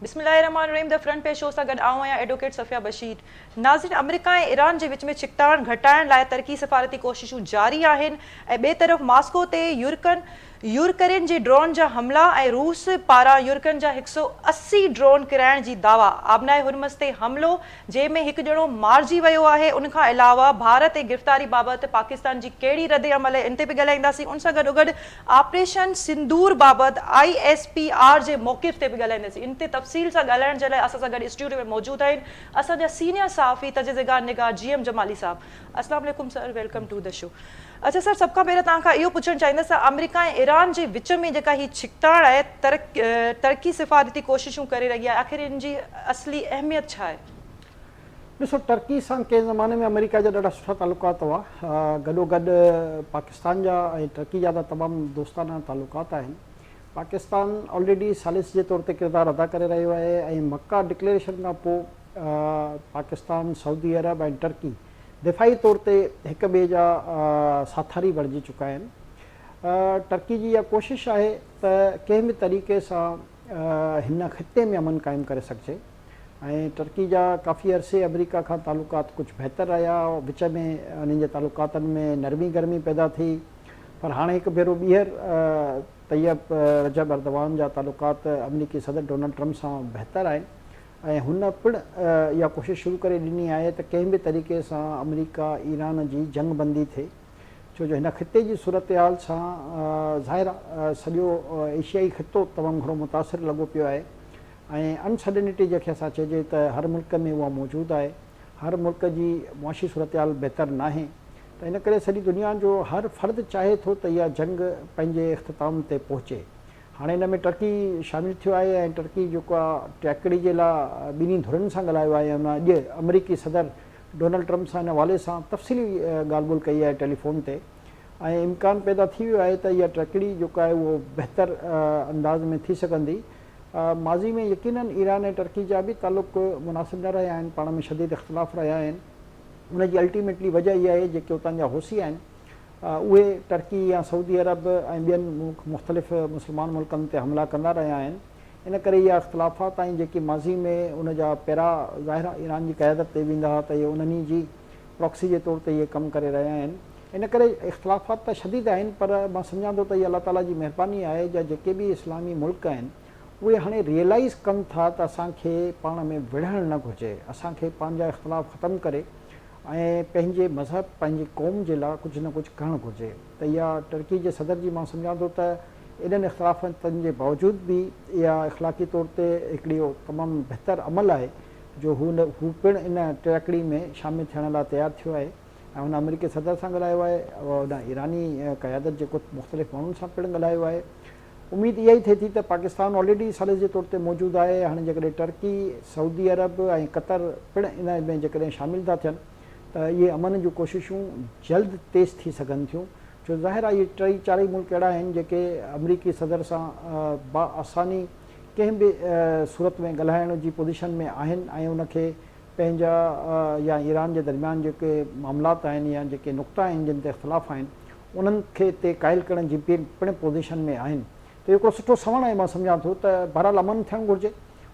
बिस्मिल्लाहिर्रहमानिर्रहीम the front page show सां गॾु आऊं आहियां एडवोकेट सफ़िया बशीर। नाज़रीन, अमेरिका ऐं ईरान जे विच में छिकताण घटाइण लाइ तरक़ी सफ़ारती कोशिशूं जारी आहिनि ऐं ॿिए तरफ़ मॉस्को ते यूरकरेन जे ड्रोन जा हमला ऐं रूस पारां यूरकन जा 180 ड्रोन किराइण जी दावा। आबनाए हुरमज़ ते हमिलो जंहिंमें हिकु ॼणो मारिजी वियो आहे। उनखां अलावा भारत ऐं गिरफ़्तारी बाबति पाकिस्तान जी कहिड़ी रद अमल आहे इन ते बि ॻाल्हाईंदासीं। उन सां गॾोगॾु ऑपरेशन सिंदूर बाबति ISPR जे मौक़िफ़ ते बि ॻाल्हाईंदासीं। इन ते तफ़सील सां ॻाल्हाइण जे लाइ असां सां गॾु स्टूडियो में मौजूदु आहिनि असांजा सीनियर सहाफ़ी तजज़ेगार निगाह GM जमाली साहब। अस्सलाम वालेकुम sir, welcome to the show. अच्छा सर, सब खां पहिरियों तव्हां खां इहो पुछणु चाहींदसि, अमेरिका ऐं ईरान जे विच में जेका ही छिकताण आहे तरक़ी सिफ़ारती कोशिशूं करे रही आहे, आख़िर इन जी असली अहमियत छा आहे? ॾिसो, टर्की सां कंहिं ज़माने में अमेरिका जा ॾाढा सुठा तालुकात हुआ। गॾोगॾु पाकिस्तान जा ऐं टर्की जा त तमामु दोस्ताना तालुकात आहिनि। पाकिस्तान ऑलरेडी सालिस जे तौर ते किरदारु अदा करे रहियो आहे ऐं मक्का डिक्लेरेशन खां पोइ पाकिस्तान, सऊदी अरब ऐं टर्की दिफ़ाई तौर ते हिक ॿिए जा साथारी बणिजी चुका आहिनि। टर्की जी इहा कोशिशि आहे त कंहिं बि तरीक़े सां हिन ख़िते में अमन क़ाइमु करे सघिजे ऐं टर्की जा काफ़ी अरसे अमेरिका खां तालुकात कुझु बहितर रहिया। विच में उन्हनि जे तालुकातनि में नरमी गर्मी पैदा थी, पर हाणे हिकु भेरो ॿीहर तैयब रजब अर्दवान जा तालुकात अमरीकी सदर डोनाल्ड ट्रम्प सां बहितर आहिनि ऐं हुन पिणु इहा कोशिशि शुरू करे ॾिनी आहे त कंहिं बि तरीक़े सां अमरीका ईरान जी जंग बंदी थिए, छो जो हिन ख़िते जी सूरत हाल सां ज़ाहिर आहे सॼो एशियाई ख़ितो तमामु घणो मुतासिर लॻो पियो आहे ऐं अनसर्टेनिटी जंहिंखे असां चइजे त हर मुल्क में उहा मौजूदु आहे। हर मुल्क जी मुआशी सूरत हाल बहितर न आहे, त इन करे सॼी दुनिया जो हर फ़र्द चाहे थो त इहा जंग पंहिंजे इख़्तिताम ते पहुचे। हाणे हिन में टर्की शामिलु थियो आहे ऐं टर्की जेको आहे टैकड़ी जे लाइ ॿिन्ही धुरनि सां ॻाल्हायो आहे। हुन अॼु अमरीकी सदर डोनाल्ड ट्रम्प सां हिन हवाले सां तफ़सीली ॻाल्हि ॿोल कई आहे टेलीफोन ते ऐं इम्कान पैदा थी वियो आहे त इहा टैकड़ी जेको आहे उहो बहितर अंदाज़ में थी सघंदी। माज़ी में यकीनन ईरान ऐं टर्की जा बि तालुक़ मुनासिब न रहिया आहिनि, पाण में शदीद इख़्तिलाफ़ रहिया आहिनि। उनजी अल्टीमेटली वजह इहा आहे जेके उतां जा होसी आहिनि उहे टर्की या सऊदी अरब ऐं ॿियनि मुख़्तलिफ़ मुस्लमान मुल्कनि ते हमला कंदा रहिया आहिनि। इन करे इहा इख़्तिलाफ़ात आहिनि जेकी माज़ी में उनजा पहिरां ज़ाहिर ईरान जी क़यादत ते वेंदा हुआ त इहे उन्हनि जी प्रॉक्सी जे तौर ते इहे कमु करे रहिया आहिनि। इन करे इख़्तिलाफ़ात त शदीद आहिनि, पर मां सम्झां थो त इहा अलाह ताला जी महिरबानी आहे जा जेके बि इस्लामी मुल्क आहिनि उहे हाणे रियलाइज़ कनि था त असांखे पाण में विढ़णु न घुरिजे, असांखे पंहिंजा इख़्तिलाफ़ ख़तमु करे ऐं पंहिंजे मज़हब पंहिंजी क़ौम जे लाइ कुझु न कुझु करणु घुरिजे। त इहा टर्की जे सदर जी मां सम्झां थो त एॾनि इख़्तिलाफ़नि जे बावजूदि बि इहा इख़लाक़ी तौर ते हिकिड़ी तमामु बहितर अमल आहे जो हू पिणु इन टैकड़ी में शामिलु थियण लाइ तयारु थियो आहे ऐं हुन अमरीकी सदर सां ॻाल्हायो आहे, हुन ईरानी क़यादत जे कुझु मुख़्तलिफ़ माण्हुनि सां पिणु ॻाल्हायो आहे। उमेद इहा ई थिए थी त पाकिस्तान ऑलरेडी सालिस जे तौर ते मौजूदु आहे। हाणे जेकॾहिं टर्की, सऊदी अरब ऐं क़तर पिणु इन में जेकॾहिं शामिलु था थियनि त इहे अमन जूं कोशिशूं जल्द तेज़ थी सघनि थियूं, छो ज़ाहिर आहे इहे 3-4 मुल्क अहिड़ा आहिनि जेके अमरीकी सदर सां बाआसानी कंहिं बि सूरत में ॻाल्हाइण जी पोज़ीशन में आहिनि ऐं उनखे पंहिंजा या ईरान जे दरमियान जेके मामलात आहिनि या जेके नुक़्ता आहिनि जिन ते इख़्तिलाफ़ आहिनि उन्हनि खे ते क़ाइल करण जी पिणु पोज़ीशन में आहिनि। त हिकिड़ो सुठो सवण आहे, मां सम्झां थो त बहरहाल अमन थियणु घुरिजे,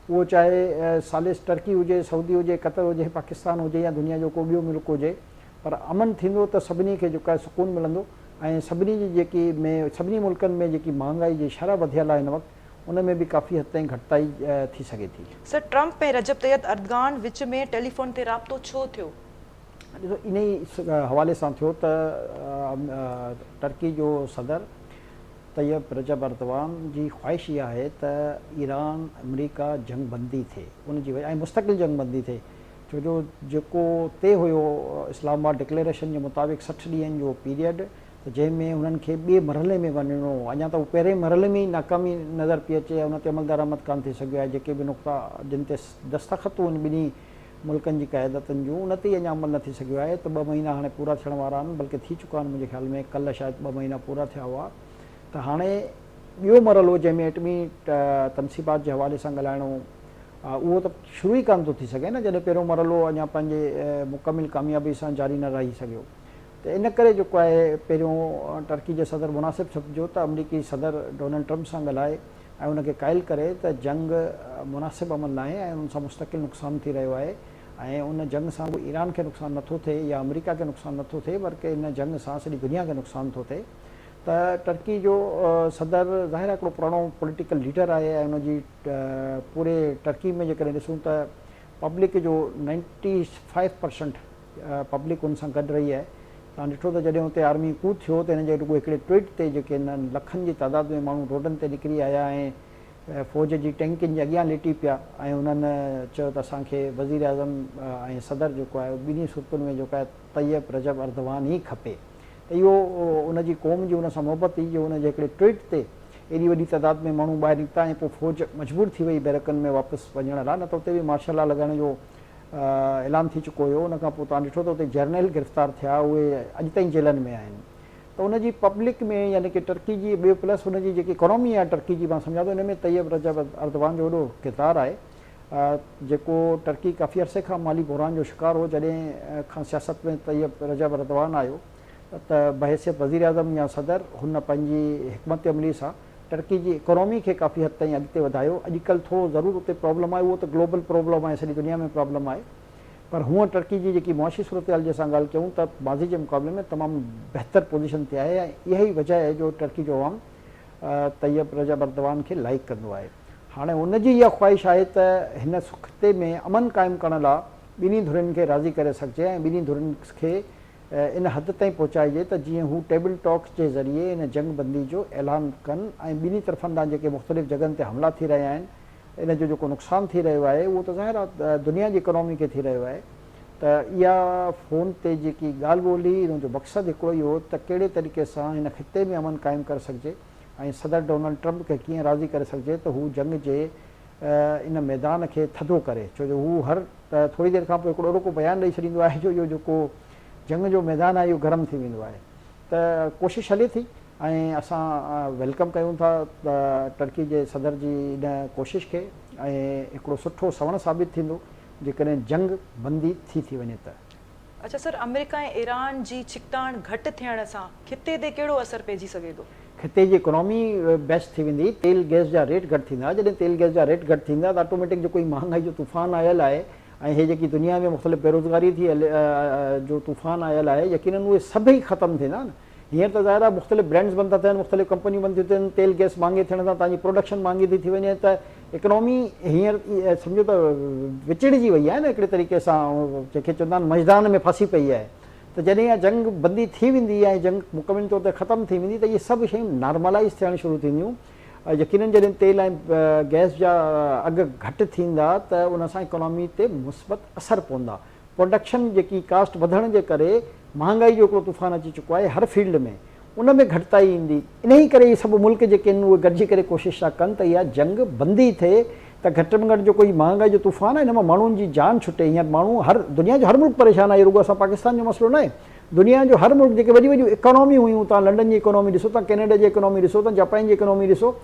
उहो चाहे सालिस टर्की हुजे, सऊदी हुजे, क़तर हुजे, पाकिस्तान हुजे या दुनिया जो को ॿियो मुल्क हुजे, पर अमन थींदो त सभिनी खे जेको आहे सुकून मिलंदो ऐं सभिनी जी सभिनी मुल्कनि में जेकी महांगाई जी शरह वधियल आहे हिन वक़्तु उन में बि काफ़ी हद ताईं घटिताई थी सघे थी। सर, ट्रम्प ऐं रजब तैयब अर्दगान विच में टेलीफोन ते राब्तो छो थियो? ॾिसो, इन ई हवाले सां थियो त टर्की जो सदर तैयब रजब अर्दवान जी ख़्वाहिश इहा आहे त ईरान अमरीका जंग बंदी थिए, उनजी वजह ऐं मुस्तक़िल जंग बंदी थिए, छो जो जेको तय हुयो इस्लामाबाद डिक्लेरेशन जे मुताबिक़ 60 ॾींहंनि जो पीरियड त जंहिंमें उन्हनि खे ॿिए मरहले में वञिणो हो, अञा त उहो पहिरें मरहले में ई नाकामी नज़र पई अचे, उन ते अमल दरामद कान थी सघियो आहे। जेके बि नुक़्ता जिन ते दस्तख़त आहिनि ॿिन्ही मुल्कनि जी क़यादतनि जूं उन ते ई अञा अमल न थी सघियो आहे। त 2 महीना हाणे पूरा थियण वारा आहिनि, बल्कि थी चुका आहिनि मुंहिंजे ख़्याल में, कल्ह शायदि 2 महीना पूरा थिया हुआ। त हाणे ॿियो मरहलो जंहिंमें एटमी तनसीबात जे हवाले सां ॻाल्हाइणो उहो त शुरू ई कान थो थी सघे न, जॾहिं पहिरियों मरहलो अञा पंहिंजे मुकमिल कामयाबी सां जारी न रही सघियो। त इन करे जेको आहे पहिरियों टर्की जे सदर मुनासिब सम्झो त अमरीकी सदर डोनाल्ड ट्रम्प सां ॻाल्हाए ऐं उनखे क़ाइल करे त जंग मुनासिबु अमल न आहे ऐं उन सां मुस्तक़िल नुक़सानु थी रहियो आहे ऐं उन जंग सां बि ईरान खे नुक़सानु नथो थिए या अमेरिका खे नुक़सानु नथो थिए, बल्कि इन जंग सां सॼी दुनिया खे नुक़सानु थो थिए। त टर्की जो सदर ज़ाहिर आहे हिकिड़ो पुराणो पॉलिटिकल लीडर आहे ऐं उनजी पूरे टर्की में जेकॾहिं ॾिसूं त पब्लिक जो 95% पब्लिक उन सां गॾु रही आहे। तव्हां ॾिठो त जॾहिं हुते आर्मी कूद थियो त हिन जे रुॻो हिकिड़े ट्वीट ते जेके हिन लखनि जी तादाद में माण्हू रोडनि ते निकिरी आया ऐं फ़ौज जी टैंकियुनि जे अॻियां लेटी पिया ऐं उन्हनि चयो त असांखे वज़ीर आज़म ऐं सदर जेको आहे ॿिन्ही सूरतुनि में जेको आहे तैयब रजब अर्दवान ई खपे। त इहो उनजी क़ौम जी उन सां मुहबत ई जो उनजे हिकिड़े ट्वीट ते एॾी वॾी तादाद में माण्हू ॿाहिरि निकिता ऐं पोइ फ़ौज मजबूर थी वई बैरकनि में वापसि वञण लाइ, न त उते बि मार्शल लॉ लॻाइण जो ऐलान थी चुको हुयो। उन खां पोइ तव्हां ॾिठो त उते जर्नल गिरफ़्तार थिया, उहे अॼु ताईं जेलनि में आहिनि। त उनजी पब्लिक में यानी कि टर्की जी ॿियो प्लस उनजी जेकी इकोनॉमी आहे टर्की जी, मां सम्झां थो हिन में तैयब रजब अर्दवान जो वॾो किरदारु आहे, जेको टर्की काफ़ी अरसे खां माली बहरान जो शिकार हो। जॾहिं खां सियासत में तैयब रजब अर्दवान आयो त बहैसियत वज़ीर आज़म या सदर हुन पंहिंजी हिकमत अमली सां टर्की जी इकोनॉमी खे काफ़ी हद ताईं अॻिते वधायो। अॼुकल्ह थोरो ज़रूरु उते प्रॉब्लम आहे, उहो त ग्लोबल प्रॉब्लम आहे, सॼी दुनिया में प्रॉब्लम आहे, पर हूअं टर्की जी जेकी मुआशी सूरत हाल जे असां ॻाल्हि कयूं त माज़ी जे मुक़ाबले में तमामु बहितर पोज़ीशन ते आहे ऐं इहा ई वजह आहे जो टर्की जो अवाम तैयब रजब अर्दवान खे लाइक कंदो आहे। हाणे उनजी इहा ख़्वाहिश आहे त हिन खिते में अमन क़ाइमु करण लाइ ॿिन्ही धुरियुनि खे राज़ी करे सघिजे ऐं ॿिन्ही धुरियुनि खे इन हद ताईं पहुचाइजे त जीअं हू टेबल टॉक्स जे ज़रिए इन जंग बंदी जो ऐलान कनि ऐं ॿिन्ही तरफ़नि ॾांहुं जेके मुख़्तलिफ़ जॻहनि ते हमला थी रहिया आहिनि, इन जो जेको नुक़सानु थी रहियो आहे उहो त ज़ाहिर आहे दुनिया जी इकोनॉमी खे थी रहियो आहे। त इहा फ़ोन ते जेकी ॻाल्हि ॿोली, इन जो मक़सदु हिकिड़ो ई हो त कहिड़े तरीक़े सां हिन खिते में अमन क़ाइमु करे सघिजे ऐं सदर डोनाल्ड ट्रंप खे कीअं राज़ी करे सघिजे त हू जंग जे इन मैदान खे थधो करे, छो जो हू हर थोरी देरि खां पोइ हिकिड़ो अहिड़ो को बयानु ॾेई छॾींदो आहे जो इहो जेको जंग जो मैदान आहे इहो गरम थी वेंदो आहे। त कोशिशि हले थी ऐं असां वेलकम कयूं था टर्की जे सदर जी इन कोशिशि खे ऐं हिकिड़ो सुठो सवण साबित थींदो जेकॾहिं जंग बंदी थी वञे त। अच्छा सर, अमेरिका ऐं ईरान जी छिकताण घटि थियण सां खिते ते कहिड़ो असरु पइजी सघे थो? खिते जी इकोनॉमी बेस्ट थी वेंदी, तेल गैस जा रेट घटि थींदा। जॾहिं तेल गैस जा रेट घटि थींदा त ऑटोमेटिक जेको महांगाई जो तूफ़ान आयल आहे ऐं हे जेकी दुनिया में मुख़्तलिफ़ बेरोज़गारी थी जो तूफ़ान आयल आहे, यकीनन उहे सभई ख़तमु थींदा न। हींअर त ज़ाहिर आहे मुख़्तलिफ़ ब्रांड्स बंदि था थियनि, मुख़्तलिफ़ कंपनियूं बंदि थियूं थियनि, तेल गैस महांगे थियण सां तव्हांजी प्रोडक्शन महांगी थी वञे त इकोनॉमी हींअर सम्झो त विचिड़जी वई आहे न हिकिड़े तरीक़े सां, जंहिंखे चवंदा आहिनि मजदान में फासी पई आहे। त जॾहिं इहा जंग बंदी थी वेंदी ऐं जंग मुकमिल तौर ते ख़तमु थी वेंदी त इहे सभु शयूं नॉर्मलाइज़ थियणु शुरू थींदियूं। यकीनन जॾहिं तेल ऐं गैस जा अघु घटि थींदा त उन सां इकोनॉमी ते मुस्बत असरु पवंदा। प्रोडक्शन जेकी कास्ट वधण जे करे महांगाई जो हिकिड़ो तूफ़ान अची चुको आहे हर फील्ड में, उन में घटिताई ईंदी। इन ई करे इहे सभु मुल्क जेके आहिनि उहे गॾिजी करे कोशिशि था कनि त इहा जंग बंदी थिए त घटि में घटि जेको ई महांगाई जो तूफ़ान आहे हिन मां माण्हुनि जी जान छुटे। हींअर माण्हू हर दुनिया जो हर मुल्क परेशान आहे, रुॻो असां पाकिस्तान जो मसइलो न आहे, दुनिया जो हर मुल्क जेके वॾियूं वॾियूं इकोनॉमी हुयूं, तव्हां लंडन जी इकोनॉमी ॾिसो, तव्हां कैनेडा जी इकोनॉमी ॾिसो, तव्हां जापान जी इकोनॉमी ॾिसो,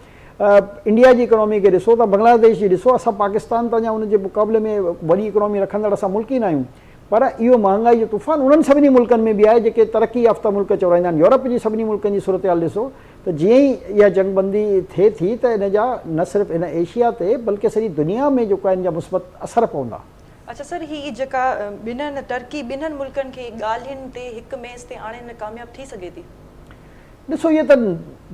इंडिया जी इकोनॉमी खे ॾिसो, तव्हां बांग्लादेश जी ॾिसो, असां पाकिस्तान त अञा उनजे मुक़ाबले में वॾी इकोनॉमी रखंदड़ असां मुल्क ई न आहियूं। पर इहो महांगाई जो तूफ़ान उन्हनि सभिनी मुल्कनि में बि आहे जेके तरक़ी याफ़्ता मुल्क चवराईंदा आहिनि। यूरोप जी सभिनी मुल्कनि जी सूरत हाल ॾिसो त जीअं ई इहा जंग बंदी थिए थी त इन जा न सिर्फ़ु इन एशिया ते बल्कि सॼी दुनिया में जेको आहे इन जा मुस्बत असर पवंदा। अच्छा सर, ही जेका ॿिन्हनि टर्की ॿिन्हनि मुल्कनि खे ॻाल्हियुनि ते हिकु मेज़ ते आणणु कामयाबु थी सघे थी? ॾिसो, इहे त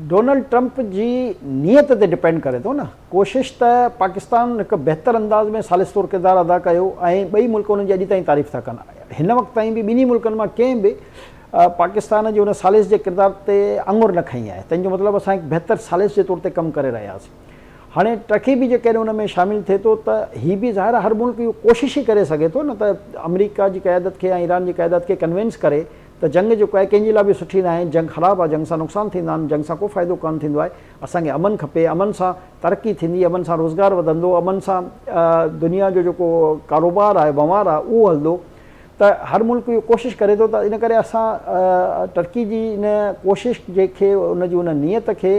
डोनाल्ड ट्रंप जी नीयत ते डिपेंड करे थो न। कोशिशि त पाकिस्तान हिकु बहितर अंदाज़ में सालिस तौरु किरदारु अदा कयो ऐं ॿई मुल्क उन्हनि जी अॼु ताईं तारीफ़ था कनि। हिन वक़्त ताईं बि ॿिन्ही मुल्कनि मां कंहिं बि पाकिस्तान जे उन सालिस जे किरदार ते आङुर न खई आहे। तंहिंजो मतिलबु असां हिकु बहितर सालिस जे तौर ते कमु करे रहियासीं। हाणे टर्की बि जेकॾहिं उन में शामिलु थिए थो त हीअ बि ज़ाहिर हर मुल्क इहो कोशिशि ई करे सघे थो न त अमेरिका जी क़यादत खे ऐं ईरान जी क़यादत खे कन्विंस करे त जंग जेको आहे कंहिंजे लाइ बि सुठी न आहे, जंग ख़राबु आहे, जंग सां नुक़सानु थींदा आहिनि, जंग सां को फ़ाइदो कान थींदो आहे, असांखे अमन खपे, अमन सां तरक़ी थींदी, अमन सां रोज़गारु वधंदो, अमन सां दुनिया जो जेको कारोबार आहे वमार आहे उहो हलंदो। त हर मुल्क इहो कोशिशि करे थो। त इन करे असां टर्की जी इन कोशिशि जेके उनजी उन नीयत खे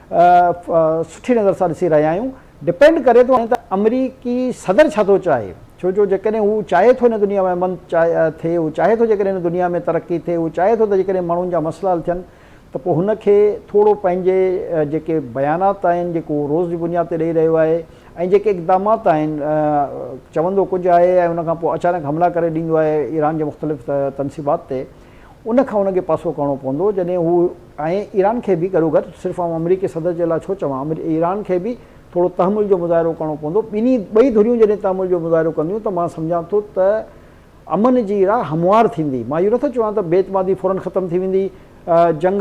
सुठी नज़र सां ॾिसी रहिया आहियूं। डिपेंड करे थो त अमरीकी सदर छा थो चाहे, छो जो जेकॾहिं हू चाहे थो हिन दुनिया में अमन थिए, हू चाहे थो जेकॾहिं हिन दुनिया में तरक़ी थिए, हू चाहे थो त जेकॾहिं माण्हुनि जा मसइला हल थियनि त पोइ हुनखे थोरो पंहिंजे जेके बयानात आहिनि जेको रोज़ जी बुनियाद ते ॾेई रहियो आहे ऐं जेके इक़दामात आहिनि चवंदो कुझु आहे ऐं उनखां पोइ अचानक हमला करे ॾींदो आहे ईरान जे मुख़्तलिफ़ तनसीबात ते उनखां उनखे पासो करिणो पवंदो जॾहिं हू ऐं ईरान खे बि गॾो गॾु सिर्फ़ु आउं अमरीकी सदर जे लाइ छो चवां ईरान खे बि थोरो तहमुल जो मुज़ाहिरो करिणो पवंदो ॿई धुरियूं जॾहिं तहमुल जो मुज़ाहिरो कंदियूं त मां सम्झां थो त अमन जी राह हमवार थींदी। मां इहो नथो चवां त बेतमादी फ़ौरन ख़तमु थी वेंदी जंग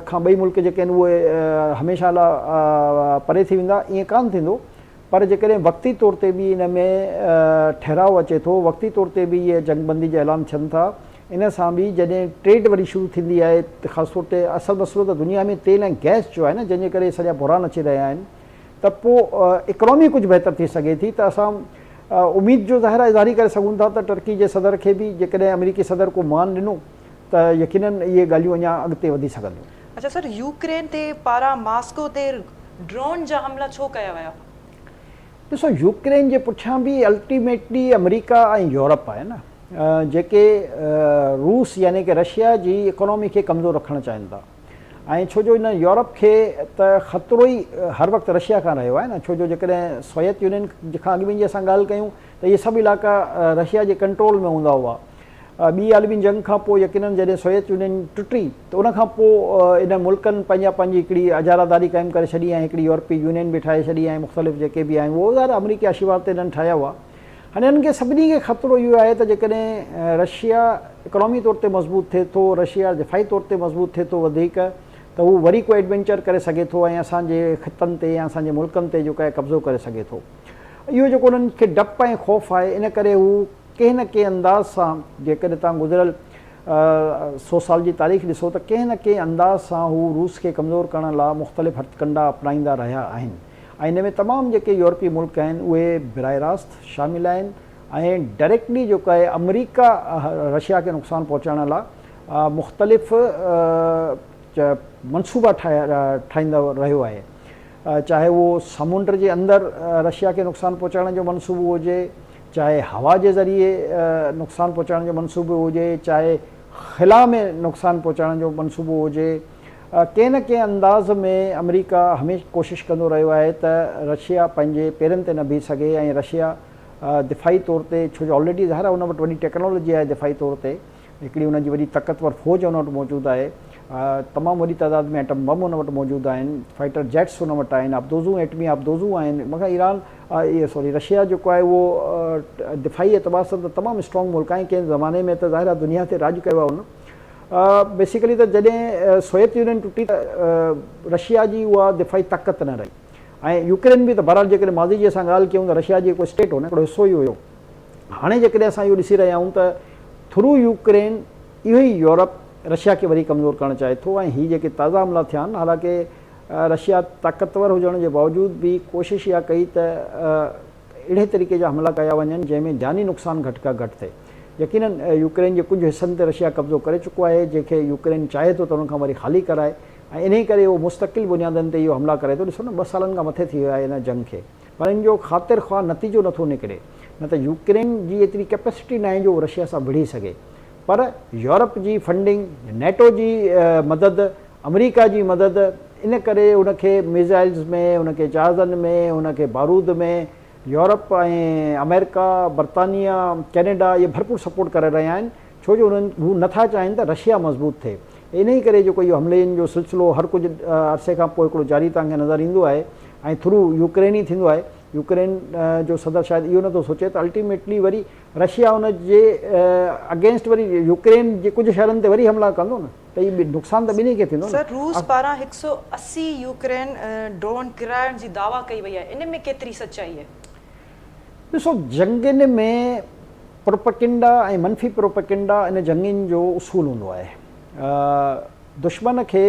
खां ॿई मुल्क जेके आहिनि उहे हमेशह लाइ परे थी वेंदा ईअं कान थींदो पर जेकॾहिं वक़्ती तौर ते बि इन में ठहिराउ अचे थो वक़्ती तौर ते बि इहे जंगबंदी जा ऐलान थियनि था इन सां बि जॾहिं ट्रेड वरी शुरू थींदी आहे त ख़ासि तौर ते असुलु मसइलो त दुनिया में तेल ऐं गैस जो आहे न जंहिंजे करे सॼा बुरान अची रहिया आहिनि त पोइ इकनॉमी कुझु बहितर थी सघे थी त असां उमेद जो ज़ाहिर इज़हारी करे सघूं था त टर्की जे सदर खे बि जेकॾहिं अमरीकी सदर को मान ॾिनो त यकीनन इहे ॻाल्हियूं अञा अॻिते वधी सघंदियूं। अच्छा सर यूक्रेन ते पारां मास्को ते ड्रोन जा हमला छो कया विया? ॾिसो यूक्रेन जे पुठियां बि अल्टीमेटली अमरीका ऐं यूरोप आहे न जेके रूस यानी कि रशिया जी इकोनॉमी खे कमज़ोर रखणु चाहिनि था ऐं छो जो हिन यूरोप खे त ख़तरो ई हर वक़्तु रशिया खां रहियो आहे न छो जो जेकॾहिं सोवियत यूनियन खां अॻु में जी असां ॻाल्हि कयूं त इहे सभु इलाइक़ा रशिया जे कंट्रोल में हूंदा हुआ। ॿी आलमी जंग खां पोइ यकीनन जॾहिं सोवियत यूनियन टुटी त उनखां पोइ इन मुल्कनि पंहिंजी हिकिड़ी अजारादारी क़ाइमु करे छॾी ऐं हिकिड़ी यूरोपी यूनियन बि ठाहे छॾी ऐं मुख़्तलिफ़ जेके बि आहिनि उहो ज़ाहिर अमरीकी आशीर्वाद ते इन्हनि ठाहिया हुआ। हाणे हिननि खे सभिनी खे ख़तरो इहो आहे त जेकॾहिं रशिया इकनॉमी तौर ते मज़बूत थिए थो रशिया दिफ़ाई तौर ते मज़बूत थिए थो वधीक त हू वरी को एडवेंचर करे सघे थो ऐं असांजे ख़ितनि ते या असांजे मुल्कनि ते जेको आहे कब्ज़ो करे सघे थो। इहो जेको उन्हनि खे डपु ऐं ख़ौफ़ आहे इन करे हू कंहिं न कंहिं अंदाज़ सां जेकॾहिं तव्हां गुज़िरियल 100 साल जी तारीख़ ॾिसो त कंहिं न कंहिं अंदाज़ सां हू रूस खे कमज़ोर करण लाइ मुख़्तलिफ़ हथकंडा अपनाईंदा रहिया आहिनि ऐं इन में तमामु जेके यूरोपी मुल्क आहिनि उहे बिराह रास्त शामिल आहिनि ऐं डायरेक्टली जेको आहे अमरीका रशिया खे नुक़सानु पहुचाइण लाइ मुख़्तलिफ़ मनसूबा ठाहींदो रहियो आहे चाहे उहो समुंड जे अंदरि रशिया खे नुक़सानु पहुचाइण जो मनसूबो हुजे चाहे हवा जे ज़रिए नुक़सानु पहुचाइण जो मनसूबो हुजे चाहे ख़िला में नुक़सानु पहुचाइण जो मनसूबो हुजे कंहिं न कंहिं अंदाज़ में अमरीका हमेशह कोशिशि कंदो रहियो आहे त रशिया पंहिंजे पेरनि ते न बीह सघे ऐं रशिया दिफ़ाई तौर ते छो जो ऑलरेडी ज़ाहिर आहे उन वटि वॾी टेक्नोलॉजी आहे दिफ़ाई तौर ते हिकिड़ी उनजी वॾी ताक़तवर फ़ौज उन वटि मौजूदु आहे तमामु वॾी तइदाद में एटम बम उन वटि मौजूदु आहिनि फाइटर जेट्स उन वटि आहिनि आबदोज़ूं एटमी आबदोज़ूं आहिनि मगर ईरान रशिया जेको आहे उहो दिफ़ाई एतबार सां त तमामु स्ट्रॉन्ग मुल्क आहे कंहिं ज़माने में त ज़ाहिर आहे दुनिया ते राज कयो आहे उन बेसिकली त जॾहिं सोवियत यूनियन टुटी त रशिया जी उहा दिफ़ाई ताक़त न रही ऐं यूक्रेन बि त बहरहाल जेकॾहिं माज़ी जी असां ॻाल्हि कयूं त रशिया जी हिकु स्टेट हो न हिकिड़ो हिसो ई हुयो। हाणे जेकॾहिं असां इहो ॾिसी रहिया आहियूं त थ्रू यूक्रेन इहो ई यूरोप रशिया खे वरी कमज़ोर करणु चाहे थो ऐं हीअ जेके ताज़ा हमला थिया आहिनि हालांकि रशिया ताक़तवर हुजण जे बावजूदि बि कोशिशि इहा कई त अहिड़े तरीक़े जा हमला कया वञनि जंहिंमें जानी नुक़सानु घटि खां घटि थिए। यकीनन यूक्रेन जे कुझु हिसनि ते रशिया कब्ज़ो करे चुको आहे जंहिंखे यूक्रेन चाहे थो त उनखां वरी ख़ाली कराए ऐं इन करे उहो मुस्तक़िल बुनियादनि ते इहो हमला करे थो। ॾिसो न 2 सालनि खां मथे थी वियो आहे इन जंग खे पर इन जो ख़ातिर ख़्वाह नतीजो नथो निकिरे न त यूक्रेन जी एतिरी कैपेसिटी न आहे जो रशिया सां भिड़ी सघे पर यूरोप जी फंडिंग नेटो जी मदद अमरीका जी मदद इन करे उनखे मिज़ाइल्स में उनखे जहाज़नि में उनखे बारूद में यूरोप ऐं अमेरिका बरतानिया कैनेडा इहे भरपूर सपोर्ट करे रहिया आहिनि छो जो हू नथा चाहिनि त रशिया मज़बूत थिए। इन ई करे जेको इहो हमलनि जो सिलसिलो हर कुझु अरसे खां पोइ हिकिड़ो जारी तव्हांखे नज़र ईंदो आहे ऐं थ्रू यूक्रेन ई थींदो आहे। यूक्रेन जो सदर शायदि इहो नथो सोचे त अल्टीमेटली वरी रशिया उन जे अगेंस्ट वरी यूक्रेन जे कुझु शहरनि ते वरी हमला कंदो न त इहो नुक़सानु त ॿिन्ही खे थींदो। सर रूस पारां 180 यूक्रेन ड्रोन किराइण जी दावा कई वई आहे इन में केतिरी सचाई आहे? ॾिसो जंगनि में प्रोपगेंडा ऐं मनफ़ी प्रोपगेंडा इन जंगनि जो उसूल हूंदो आहे। दुश्मन खे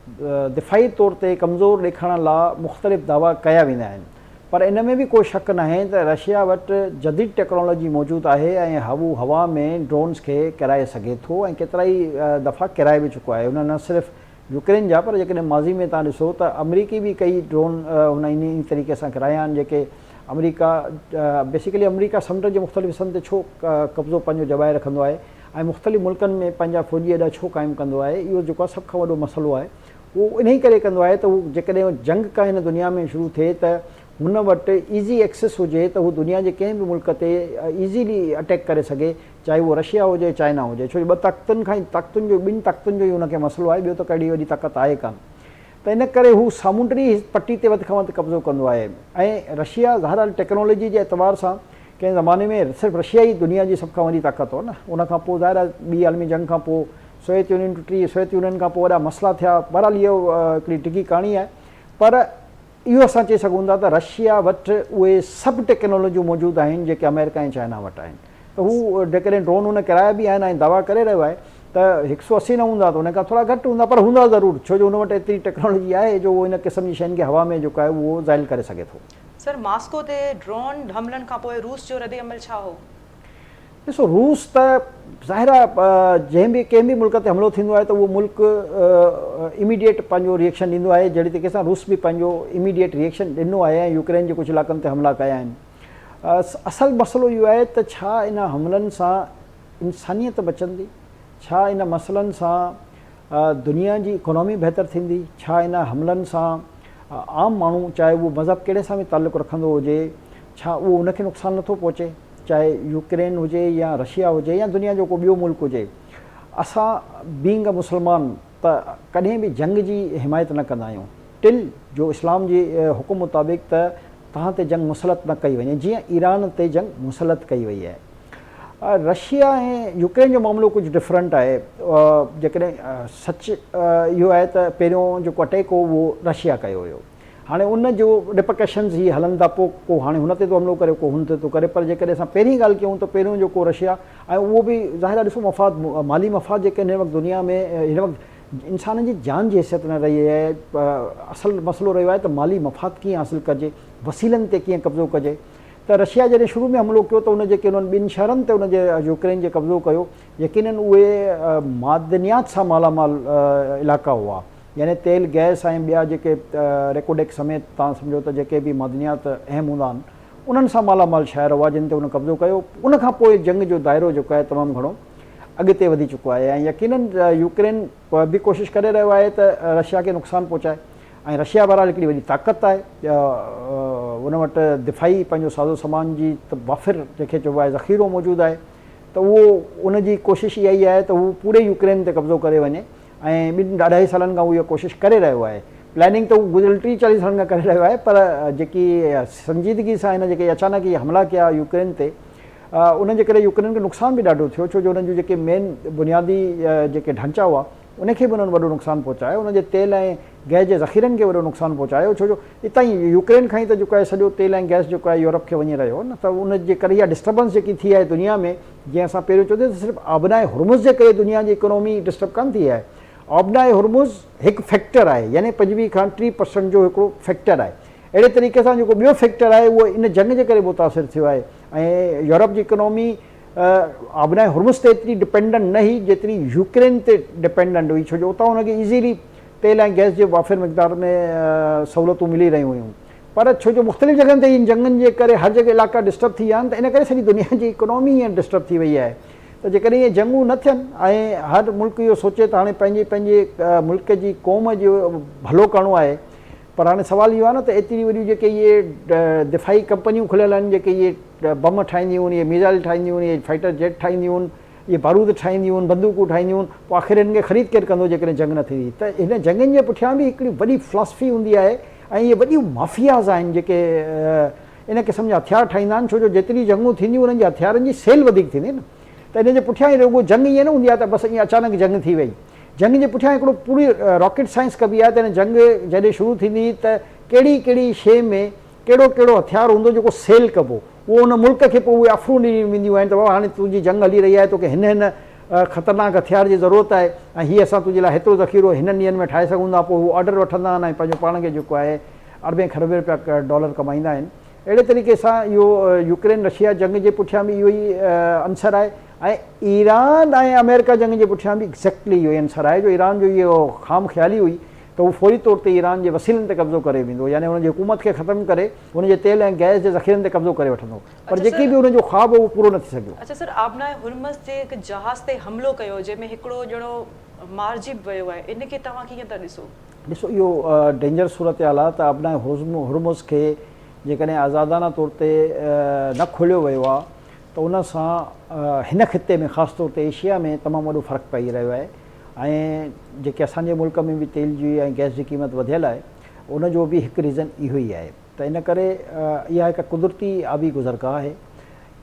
दिफ़ाई तौर ते कमज़ोर ॾेखारण लाइ मुख़्तलिफ़ दावा कया वेंदा आहिनि पर इन में बि को शक न आहे त रशिया वटि जदीद टेक्नोलॉजी मौजूदु आहे ऐं हू हवा में ड्रोन्स खे किराए सघे थो ऐं केतिरा ई दफ़ा किराए बि चुको आहे। उन न सिर्फ़ु यूक्रेन जा पर जेकॾहिं माज़ी में तव्हां ॾिसो त अमरीकी बि कई ड्रोन हुन इन तरीक़े सां किराया आहिनि जेके अमरीका बेसिकली अमरीका समुंड जे मुख़्तलिफ़ हिसनि ते छो कब्ज़ो पंहिंजो जमाए रखंदो आहे ऐं मुख़्तलिफ़ मुल्कनि में पंहिंजा फ़ौजी अॾा छो क़ाइमु कंदो आहे, इहो जेको आहे सभ खां वॾो मसइलो आहे। उहो इन ई करे कंदो आहे त हू जेकॾहिं जंग का हिन दुनिया में शुरू थिए त हुन वटि ईज़ी एक्सेस हुजे त हू दुनिया जे कंहिं बि मुल्क ते ईज़ीली अटैक करे सघे, चाहे उहो रशिया हुजे चाइना हुजे, छो जो ॿ ताक़तुनि खां ॿिनि ताक़तुनि जो ई हुनखे मसइलो आहे, ॿियो त कहिड़ी वॾी ताक़त आहे कान। त इन करे हू सामुंडी पटी ते वधि खां वधि कब्ज़ो कंदो आहे। ऐं रशिया ज़ाहिर टेक्नोलॉजी जे एतबार सां कंहिं ज़माने में सिर्फ़ु रशिया ई दुनिया जी सभ खां वॾी ताक़त हो न। उनखां पोइ ज़ाहिर ॿी आलमी जंग खां पोइ सोवियत यूनियन टुटी, सोवियत यूनियन खां पोइ वॾा मसइला थिया। बहरहाल इहो हिकिड़ी डिघी कहाणी आहे, पर इहो असां चई सघूं था त रशिया वटि उहे सभु टेक्नोलॉजियूं मौजूदु आहिनि जेके अमेरिका ऐं चाइना वटि आहिनि। त हू जेकॾहिं ड्रोन हुन किराया बि आहिनि ऐं दावा करे रहियो आहे त 180 न हूंदा त हुन खां थोरा घटि हूंदा, पर हूंदा ज़रूरु, छो जो हुन वटि एतिरी टेक्नोलॉजी आहे जो उहो इन क़िस्म जी शयुनि खे हवा में जेको आहे उहो ज़ाइल करे सघे थो। सर, मॉस्को ते ड्रोन हमलनि खां पोइ रूस जो रद्द अमल छा हो? ॾिसो, रूस त ज़ाहिर आहे कंहिं बि मुल्क ते हमिलो थींदो आहे त उहो मुल्क इमीडिएट पंहिंजो रिएक्शन ॾींदो आहे। जहिड़ी तरीक़े सां रूस बि पंहिंजो इमीडिएट रिएक्शन ॾिनो आहे ऐं यूक्रेन जे कुझु इलाइक़नि ते हमला कया आहिनि। असल मसइलो इहो आहे त छा इन हमलनि सां इंसानियत बचंदी, छा इन मसइलनि सां दुनिया जी इकोनॉमी बहितर थींदी, छा इन हमलनि सां आम माण्हू चाहे उहो मज़हब कहिड़े सां बि तालुक़ु रखंदो हुजे, छा उहो उनखे नुक़सानु नथो पहुचे, चाहे यूक्रेन हुजे या रशिया हुजे या दुनिया जो को ॿियो मुल्क हुजे। असां बीइंग अ मुस्लमान त कॾहिं बि जंग जी हिमायत न कंदा आहियूं टिल जो इस्लाम जे हुकुम मुताबिक़ त तव्हां ते जंग मुसलत न कई वञे, जीअं ईरान ते जंग मुसलत कई वई आहे। रशिया ऐं यूक्रेन जो मामिलो कुझु डिफरेंट आहे। जेकॾहिं सच इहो आहे त पहिरियों जेको अटैक हो उहो रशिया कयो हुयो, हाणे उन जो रिपकशन्स ही हलनि था, पोइ को हाणे हुन ते थो हमिलो करे, को हुन ते थो करे। पर जेकॾहिं असां पहिरीं ॻाल्हि कयूं त पहिरियों जेको रशिया ऐं उहो बि ज़ाहिर ॾिसो मफ़ाद माली मफ़ाद जेके हिन वक़्तु दुनिया में हिन वक़्तु इंसान जी जान जी हैसियत न रही आहे। असल मसइलो रहियो आहे त माली मफ़ाद कीअं हासिलु कजे, वसीलनि ते कीअं कब्ज़ो कजे। त रशिया जॾहिं शुरू में हमिलो कयो त उन जेके उन्हनि ॿिनि शहरनि ते उनजे यूक्रेन जे कब्ज़ो कयो, यकीनन उहे मादनियात सां मालामाल इलाइक़ा हुआ, यानी तेल गैस ऐं ॿिया जेके रेकोडेक समेत तव्हां सम्झो त जेके बि मादनियात अहम हूंदा आहिनि उन्हनि सां मालामाल शहर हुआ जिन ते उन कब्ज़ो कयो। उनखां पोइ जंग जो दाइरो जेको आहे तमामु घणो अॻिते वधी चुको आहे ऐं यकीनन यूक्रेन बि कोशिशि करे रहियो आहे त रशिया खे नुक़सानु पहुचाए। ऐं रशिया बहरहाल हिकिड़ी वॾी ताक़त आहे, उन वटि दिफ़ाई पंहिंजो साज़ो सामान जी त वाफ़िर जंहिंखे चइबो आहे ज़ख़ीरो मौजूदु आहे। त उहो उनजी कोशिशि इहा ई आहे त हू पूरे यूक्रेन ते कब्ज़ो करे वञे ऐं ॿिनि 2.5 सालनि खां उहो इहा कोशिशि करे रहियो आहे। प्लैनिंग त उहो गुज़िरियल 30-40 सालनि खां करे रहियो आहे, पर जेकी संजीदगी सां हिन जेके अचानक ई हमला कया यूक्रेन ते, उनजे करे यूक्रेन खे नुक़सानु बि ॾाढो थियो, छो जो उन्हनि जूं जेके मेन बुनियादी जेके ढांचा हुआ उनखे बि उन्हनि वॾो नुक़सानु पहुचायो, उनजे तेल ऐं गैस जे ज़ख़ीरनि खे वॾो नुक़सानु पहुचायो, छो जो हितां ई यूक्रेन खां ई त जेको आहे सॼो तेल ऐं गैस जेको आहे यूरोप खे वञी रहियो न। त उनजे करे इहा डिस्टर्बेंस जेकी थी आहे दुनिया में, जीअं असां पहिरियों चवंदे त सिर्फ़ु आबनाए हुर्मुज़ जे करे दुनिया जी इकोनॉमी डिस्टर्ब कोन थी आहे। आबनाए हुर्मुज़ हिकु फैक्टर आहे, यानी 25 खां 30% जो हिकिड़ो फैक्टर आहे। अहिड़े तरीक़े सां जेको ॿियो फैक्टर आहे उहो इन जंग जे करे मुतासिर थियो आहे ऐं यूरोप जी इकोनॉमी आबनाए हुर्मुज़ ते एतिरी डिपेंडेंट न हुई जेतिरी यूक्रेन ते डिपेंडेंट हुई, छो जो उतां हुनखे ईज़ीली तेल ऐं गैस जे वाफ़िर मक़दार में सहूलियतूं मिली रहियूं हुयूं। पर छो जो मुख़्तलिफ़ जॻहनि ते इन जंगनि जे करे हर जॻह इलाइक़ा डिस्टर्ब थी विया आहिनि, त इन करे सॼी दुनिया जी इकोनॉमी हीअं डिस्टर्ब थी वई आहे। त जेकॾहिं इहे जंगूं न थियनि ऐं हर मुल्क इहो सोचे त हाणे पंहिंजे मुल्क जी क़ौम जो भलो करिणो आहे, पर हाणे सुवालु इहो आहे न त एतिरी वॾियूं जेके इहे दिफ़ाई कंपनियूं खुलियल आहिनि, जेके इहे बम ठाहींदियूं आहिनि, इहे मिज़ाइल ठाहींदियूं आहिनि, इहे फाइटर जेट ठाहींदियूं आहिनि, इहे बारूद ठाहींदियूं आहिनि, बंदूकूं ठाहींदियूं आहिनि, पोइ आख़िर हिननि खे ख़रीद केरु कंदो जेकॾहिं जंग न थींदी। त हिन जंगनि जे पुठियां बि हिकिड़ी वॾी फिलॉसफी हूंदी आहे ऐं इहे वॾियूं माफ़ियाज़ आहिनि जेके इन क़िस्म जा हथियार ठाहींदा आहिनि, छो जो जेतिरी जंगूं थींदियूं उन्हनि जे हथियारनि जी सेल वधीक थींदी न। त इन जे पुठियां ई रुॻो जंग ईअं न हूंदी आहे त बसि ईअं अचानक जंग थी वई। जंग जे पुठियां हिकिड़ो पूरी रॉकेट साइंस कबी आहे त हिन जंग जॾहिं शुरू थींदी त कहिड़ी कहिड़ी शइ में कहिड़ो कहिड़ो हथियार हूंदो जेको सेल कबो, उहो उन मुल्क खे पोइ उहे अफ़रूं ॾिनी वेंदियूं आहिनि त बाबा हाणे तुंहिंजी जंग हली रही आहे, तोखे हिन ख़तरनाक हथियार जी ज़रूरत आहे ऐं हीअ असां तुंहिंजे लाइ हेतिरो ज़ख़ीरो हिननि ॾींहंनि में ठाहे सघूं था। पोइ उहो ऑर्डर वठंदा आहिनि ऐं पंहिंजो पाण खे जेको आहे अरबें खरबें रुपया डॉलर कमाईंदा आहिनि। अहिड़े तरीक़े सां इहो यूक्रेन रशिया जंग जे पुठियां बि इहो ई अंसर आहे ऐं ईरान ऐं अमेरिका जंग जे पुठियां बि एक्ज़ैक्टली इहो ई अंसर आहे, जो ईरान जो इहो ख़ाम ख़्याली हुई त त उहो फौरी तौर ते ईरान जे वसीलनि ते कब्ज़ो करे वेंदो, यानी हुनजी हुकूमत खे ख़तमु करे हुनजे तेल ऐं गैस जे ज़ख़ीरनि ते कब्ज़ो करे वठंदो, पर अच्छा जेकी सर, बि हुनजो ख़्वाबु हो उहो पूरो न थी सघियो। अच्छा सर, आबनाए हुरमज़ जे हिकु जहाज़ ते हमिलो कयो जंहिंमें हिकिड़ो ॼणो मारिजी वियो आहे, इन खे तव्हां कीअं था ॾिसो? ॾिसो, इहो डेंजर सूरत हाल आहे त आबनाए हुरमुज़ खे जेकॾहिं आज़ादाना तौर ते न खोलियो वियो आहे त उन सां हिन ख़िते में ख़ासि तौर ते एशिया में तमामु वॾो फ़र्क़ु पई रहियो आहे, ऐं जेके असांजे मुल्क में बि तेल जी ऐं गैस जी क़ीमत वधियल आहे उनजो बि हिकु रीज़न इहो ई आहे। त इन करे इहा हिकु कुदरती आबी गुज़रगाह आहे।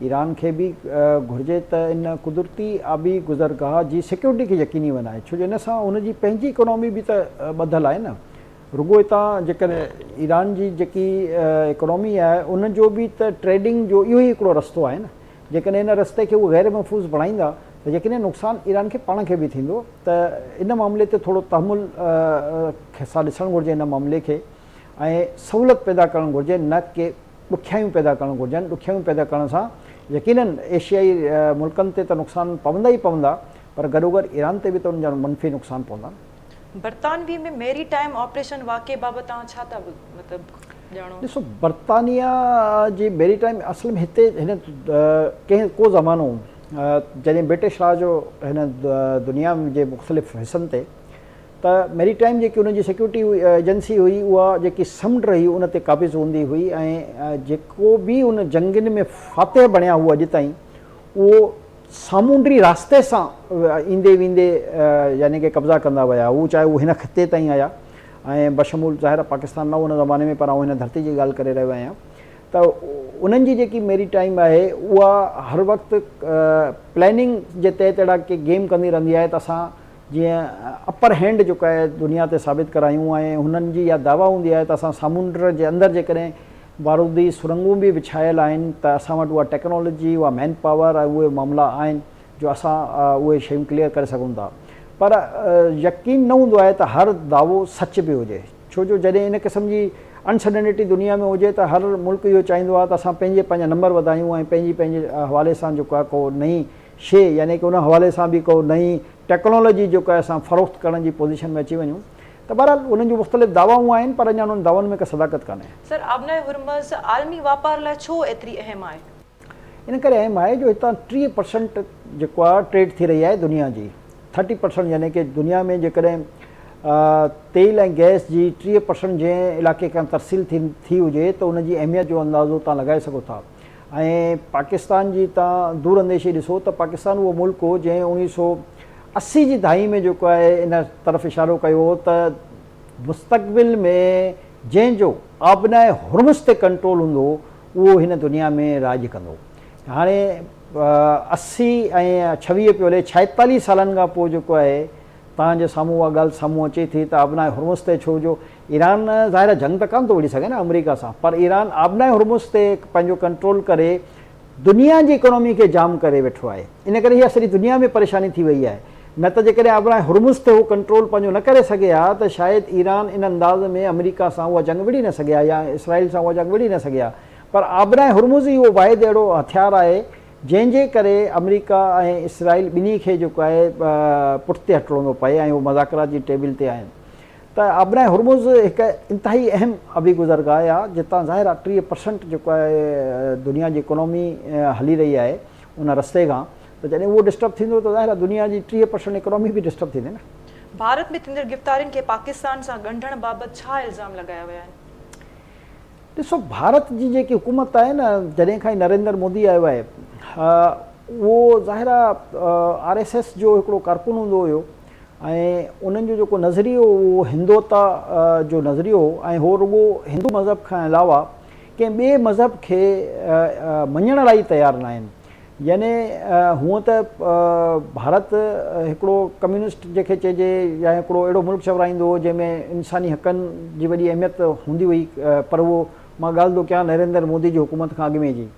ईरान खे बि घुरिजे त इन कुदरती आबी गुज़रगाह जी सिक्योरिटी खे यकीनी बनाए, छो जो इन सां उनजी पंहिंजी इकोनॉमी बि त ॿधल आहे न। रुगो हितां जेकॾहिं ईरान जी जेकी इकोनॉमी आहे उनजो बि त ट्रेडिंग जो इहो ई हिकिड़ो रस्तो आहे न। जेकॾहिं इन रस्ते खे उहे गैर महफ़ूज़ बणाईंदा त यकीनन नुक़सानु ईरान खे पाण खे बि थींदो। त इन मामले ते थोरो तहमुल सां ॾिसणु घुरिजे इन मामले खे, ऐं सहूलियत पैदा करणु घुरिजे, न की ॾुखियायूं पैदा करणु घुरिजनि। ॾुखियायूं पैदा करण सां यकीनन एशियाई मुल्कनि ते त नुक़सान पवंदा ई पवंदा, पर गॾोगॾु ईरान ते बि त उनजा मनफ़ी नुक़सान पवंदा। बरतानवी में मेरी टाइम ऑपरेशन वाक़े बाबति तव्हां छा था मतिलबु ॼाणो? ॾिसो, बरतानिया जी मेरी टाइम असल में हिते हिन कंहिं को ज़मानो जॾहिं ब्रिटिश राज जो हिन दुनिया जे मुख़्तलिफ़ हिसनि ते, त मेरी टाइम जेकी उनजी सिक्योरिटी एजेंसी हुई उहा जेकी समुंड रही उन ते क़ाबिज़ हूंदी हुई, ऐं जेको बि उन जंगनि में फातेह बणिया हुआ अॼु ताईं उहो सामूंडी रास्ते सां ईंदे वेंदे यानी कि कब्ज़ा कंदा विया। उहो चाहे उहे हिन ख़िते ताईं आया, ऐं बशमूल ज़ाहिर पाकिस्तान न उन ज़माने में, पर आउं हिन धरती जी ॻाल्हि करे रहियो आहियां। त उन्हनि जी जेकी मेरी टाइम आहे उहा हर वक़्तु प्लैनिंग जे तहत अहिड़ा के गेम कंदी रहंदी आहे त असां जीअं अपर हैंड जेको आहे दुनिया ते साबित करायूं, ऐं हुननि जी इहा दावा हूंदी आहे त असां समुंड जे अंदरि जेकॾहिं बारूदी सुरंगूं बि विछायल आहिनि त असां वटि उहा टेक्नोलॉजी, उहा मैन पावर ऐं उहे मामला आहिनि जो असां उहे शयूं क्लियर करे सघूं था। पर यकीन न हूंदो आहे त हर दावो सच बि हुजे, छो जो जॾहिं इन क़िस्म जी अनसर्टेनिटी दुनिया में हुजे त हर मुल्क इहो चाहींदो आहे त असां पंहिंजा नंबर वधायूं ऐं पंहिंजे हवाले सां जेको आहे को नई शइ, यानी कि उन हवाले सां बि को नई टेक्नोलॉजी जेको आहे असां फ़रोख़्त करण जी पोज़ीशन में अची वञूं। त बहरहाल उन्हनि जूं मुख़्तलिफ़ दावाऊं आहिनि, पर अञा उन्हनि दावनि में का सदाकत कान्हे। सर, आबनाए हुरमज़ आलमी वापार लाइ छो एतिरी अहम आहे? इन करे अहम आहे जो हितां 30% जेको आहे ट्रेड थी रही आहे दुनिया जी। 30% यानी कि दुनिया में जेकॾहिं तेल ऐं गैस जी 30% जंहिं इलाइक़े खां तरसील थी हुजे त उनजी अहमियत जो अंदाज़ो तव्हां लॻाए सघो था। ऐं पाकिस्तान जी तव्हां दूर अंदेशी ॾिसो त पाकिस्तान उहो मुल्क हो जंहिं 1980 जी दहाई में जेको आहे इन तरफ़ इशारो कयो त मुस्तक़बिल में जंहिंजो आबनाए हुरमुज़ ते कंट्रोल हूंदो उहो हिन दुनिया में राज कंदो। हाणे 80 ऐं 26 पियो हले, 46 सालनि खां पोइ जेको आहे तव्हांजे साम्हूं उहा ॻाल्हि साम्हूं अचे थी त आबनाए हुरमुज़ ते, छो जो ईरान ज़ाहिर जंग त कान थो विड़ी सघे न अमेरिका सां, पर ईरान आबनाए हुरमुज़ ते पंहिंजो कंट्रोल करे दुनिया जी इकोनॉमी खे जाम करे वेठो आहे। इन करे इहा सॼी दुनिया में परेशानी थी वई आहे। न त जेकॾहिं आबनाए हुरमुज़ ते उहो कंट्रोल पंहिंजो न करे सघे हा त शायदि ईरान इन अंदाज़ में अमेरिका सां उहा जंग विड़ी न सघे हा या इसराइल सां उहा जंग विड़ी न सघे हा। पर आबनाए हुरमुज़ ई उहो वाहिद अहिड़ो हथियार आहे जंहिंजे करे अमेरिका ऐं इसराइल ॿिन्ही खे जेको आहे पुठिते हटिणो थो पए ऐं उहो मज़ाकरात जी टेबल ते आहिनि। त आबनाए हुरमुज़ हिकु इंतिहाई अहम आबी गुज़रगाह आहे जितां ज़ाहिर आहे 30% जेको आहे दुनिया जी इकोनॉमी हली रही आहे उन रस्ते खां। त जॾहिं उहो डिस्टर्ब थींदो त ज़ाहिर आहे दुनिया जी 30% इकोनॉमी बि डिस्टर्ब थींदी न। भारत में थींदड़ गिरफ़्तारियुनि खे पाकिस्तान सां ॻंढण बाबति छा इल्ज़ाम लॻाया विया आहिनि? ॾिसो, भारत जी जेकी हुकूमत आहे न, जॾहिं खां ई नरेंद्र मोदी आयो आहे उहो ज़ाहिर आहे RSS जो हिकिड़ो कारकुन हूंदो हुयो ऐं उन्हनि जो जेको नज़रियो उहो हिंदुता जो नज़रियो हो ऐं उहो रुॻो हिंदू मज़हब खां अलावा कंहिं ॿिए मज़हब खे मञण लाइ तयारु न आहिनि। यानी हूअं त भारत हिकिड़ो कम्यूनिस्ट जंहिंखे चइजे या हिकिड़ो अहिड़ो मुल्क चवराईंदो हो जंहिंमें इंसानी हक़नि जी वॾी अहमियत हूंदी हुई, पर उहो मां ॻाल्हि थो कयां नरेंद्र मोदी जी हुकूमत खां अॻु में जी।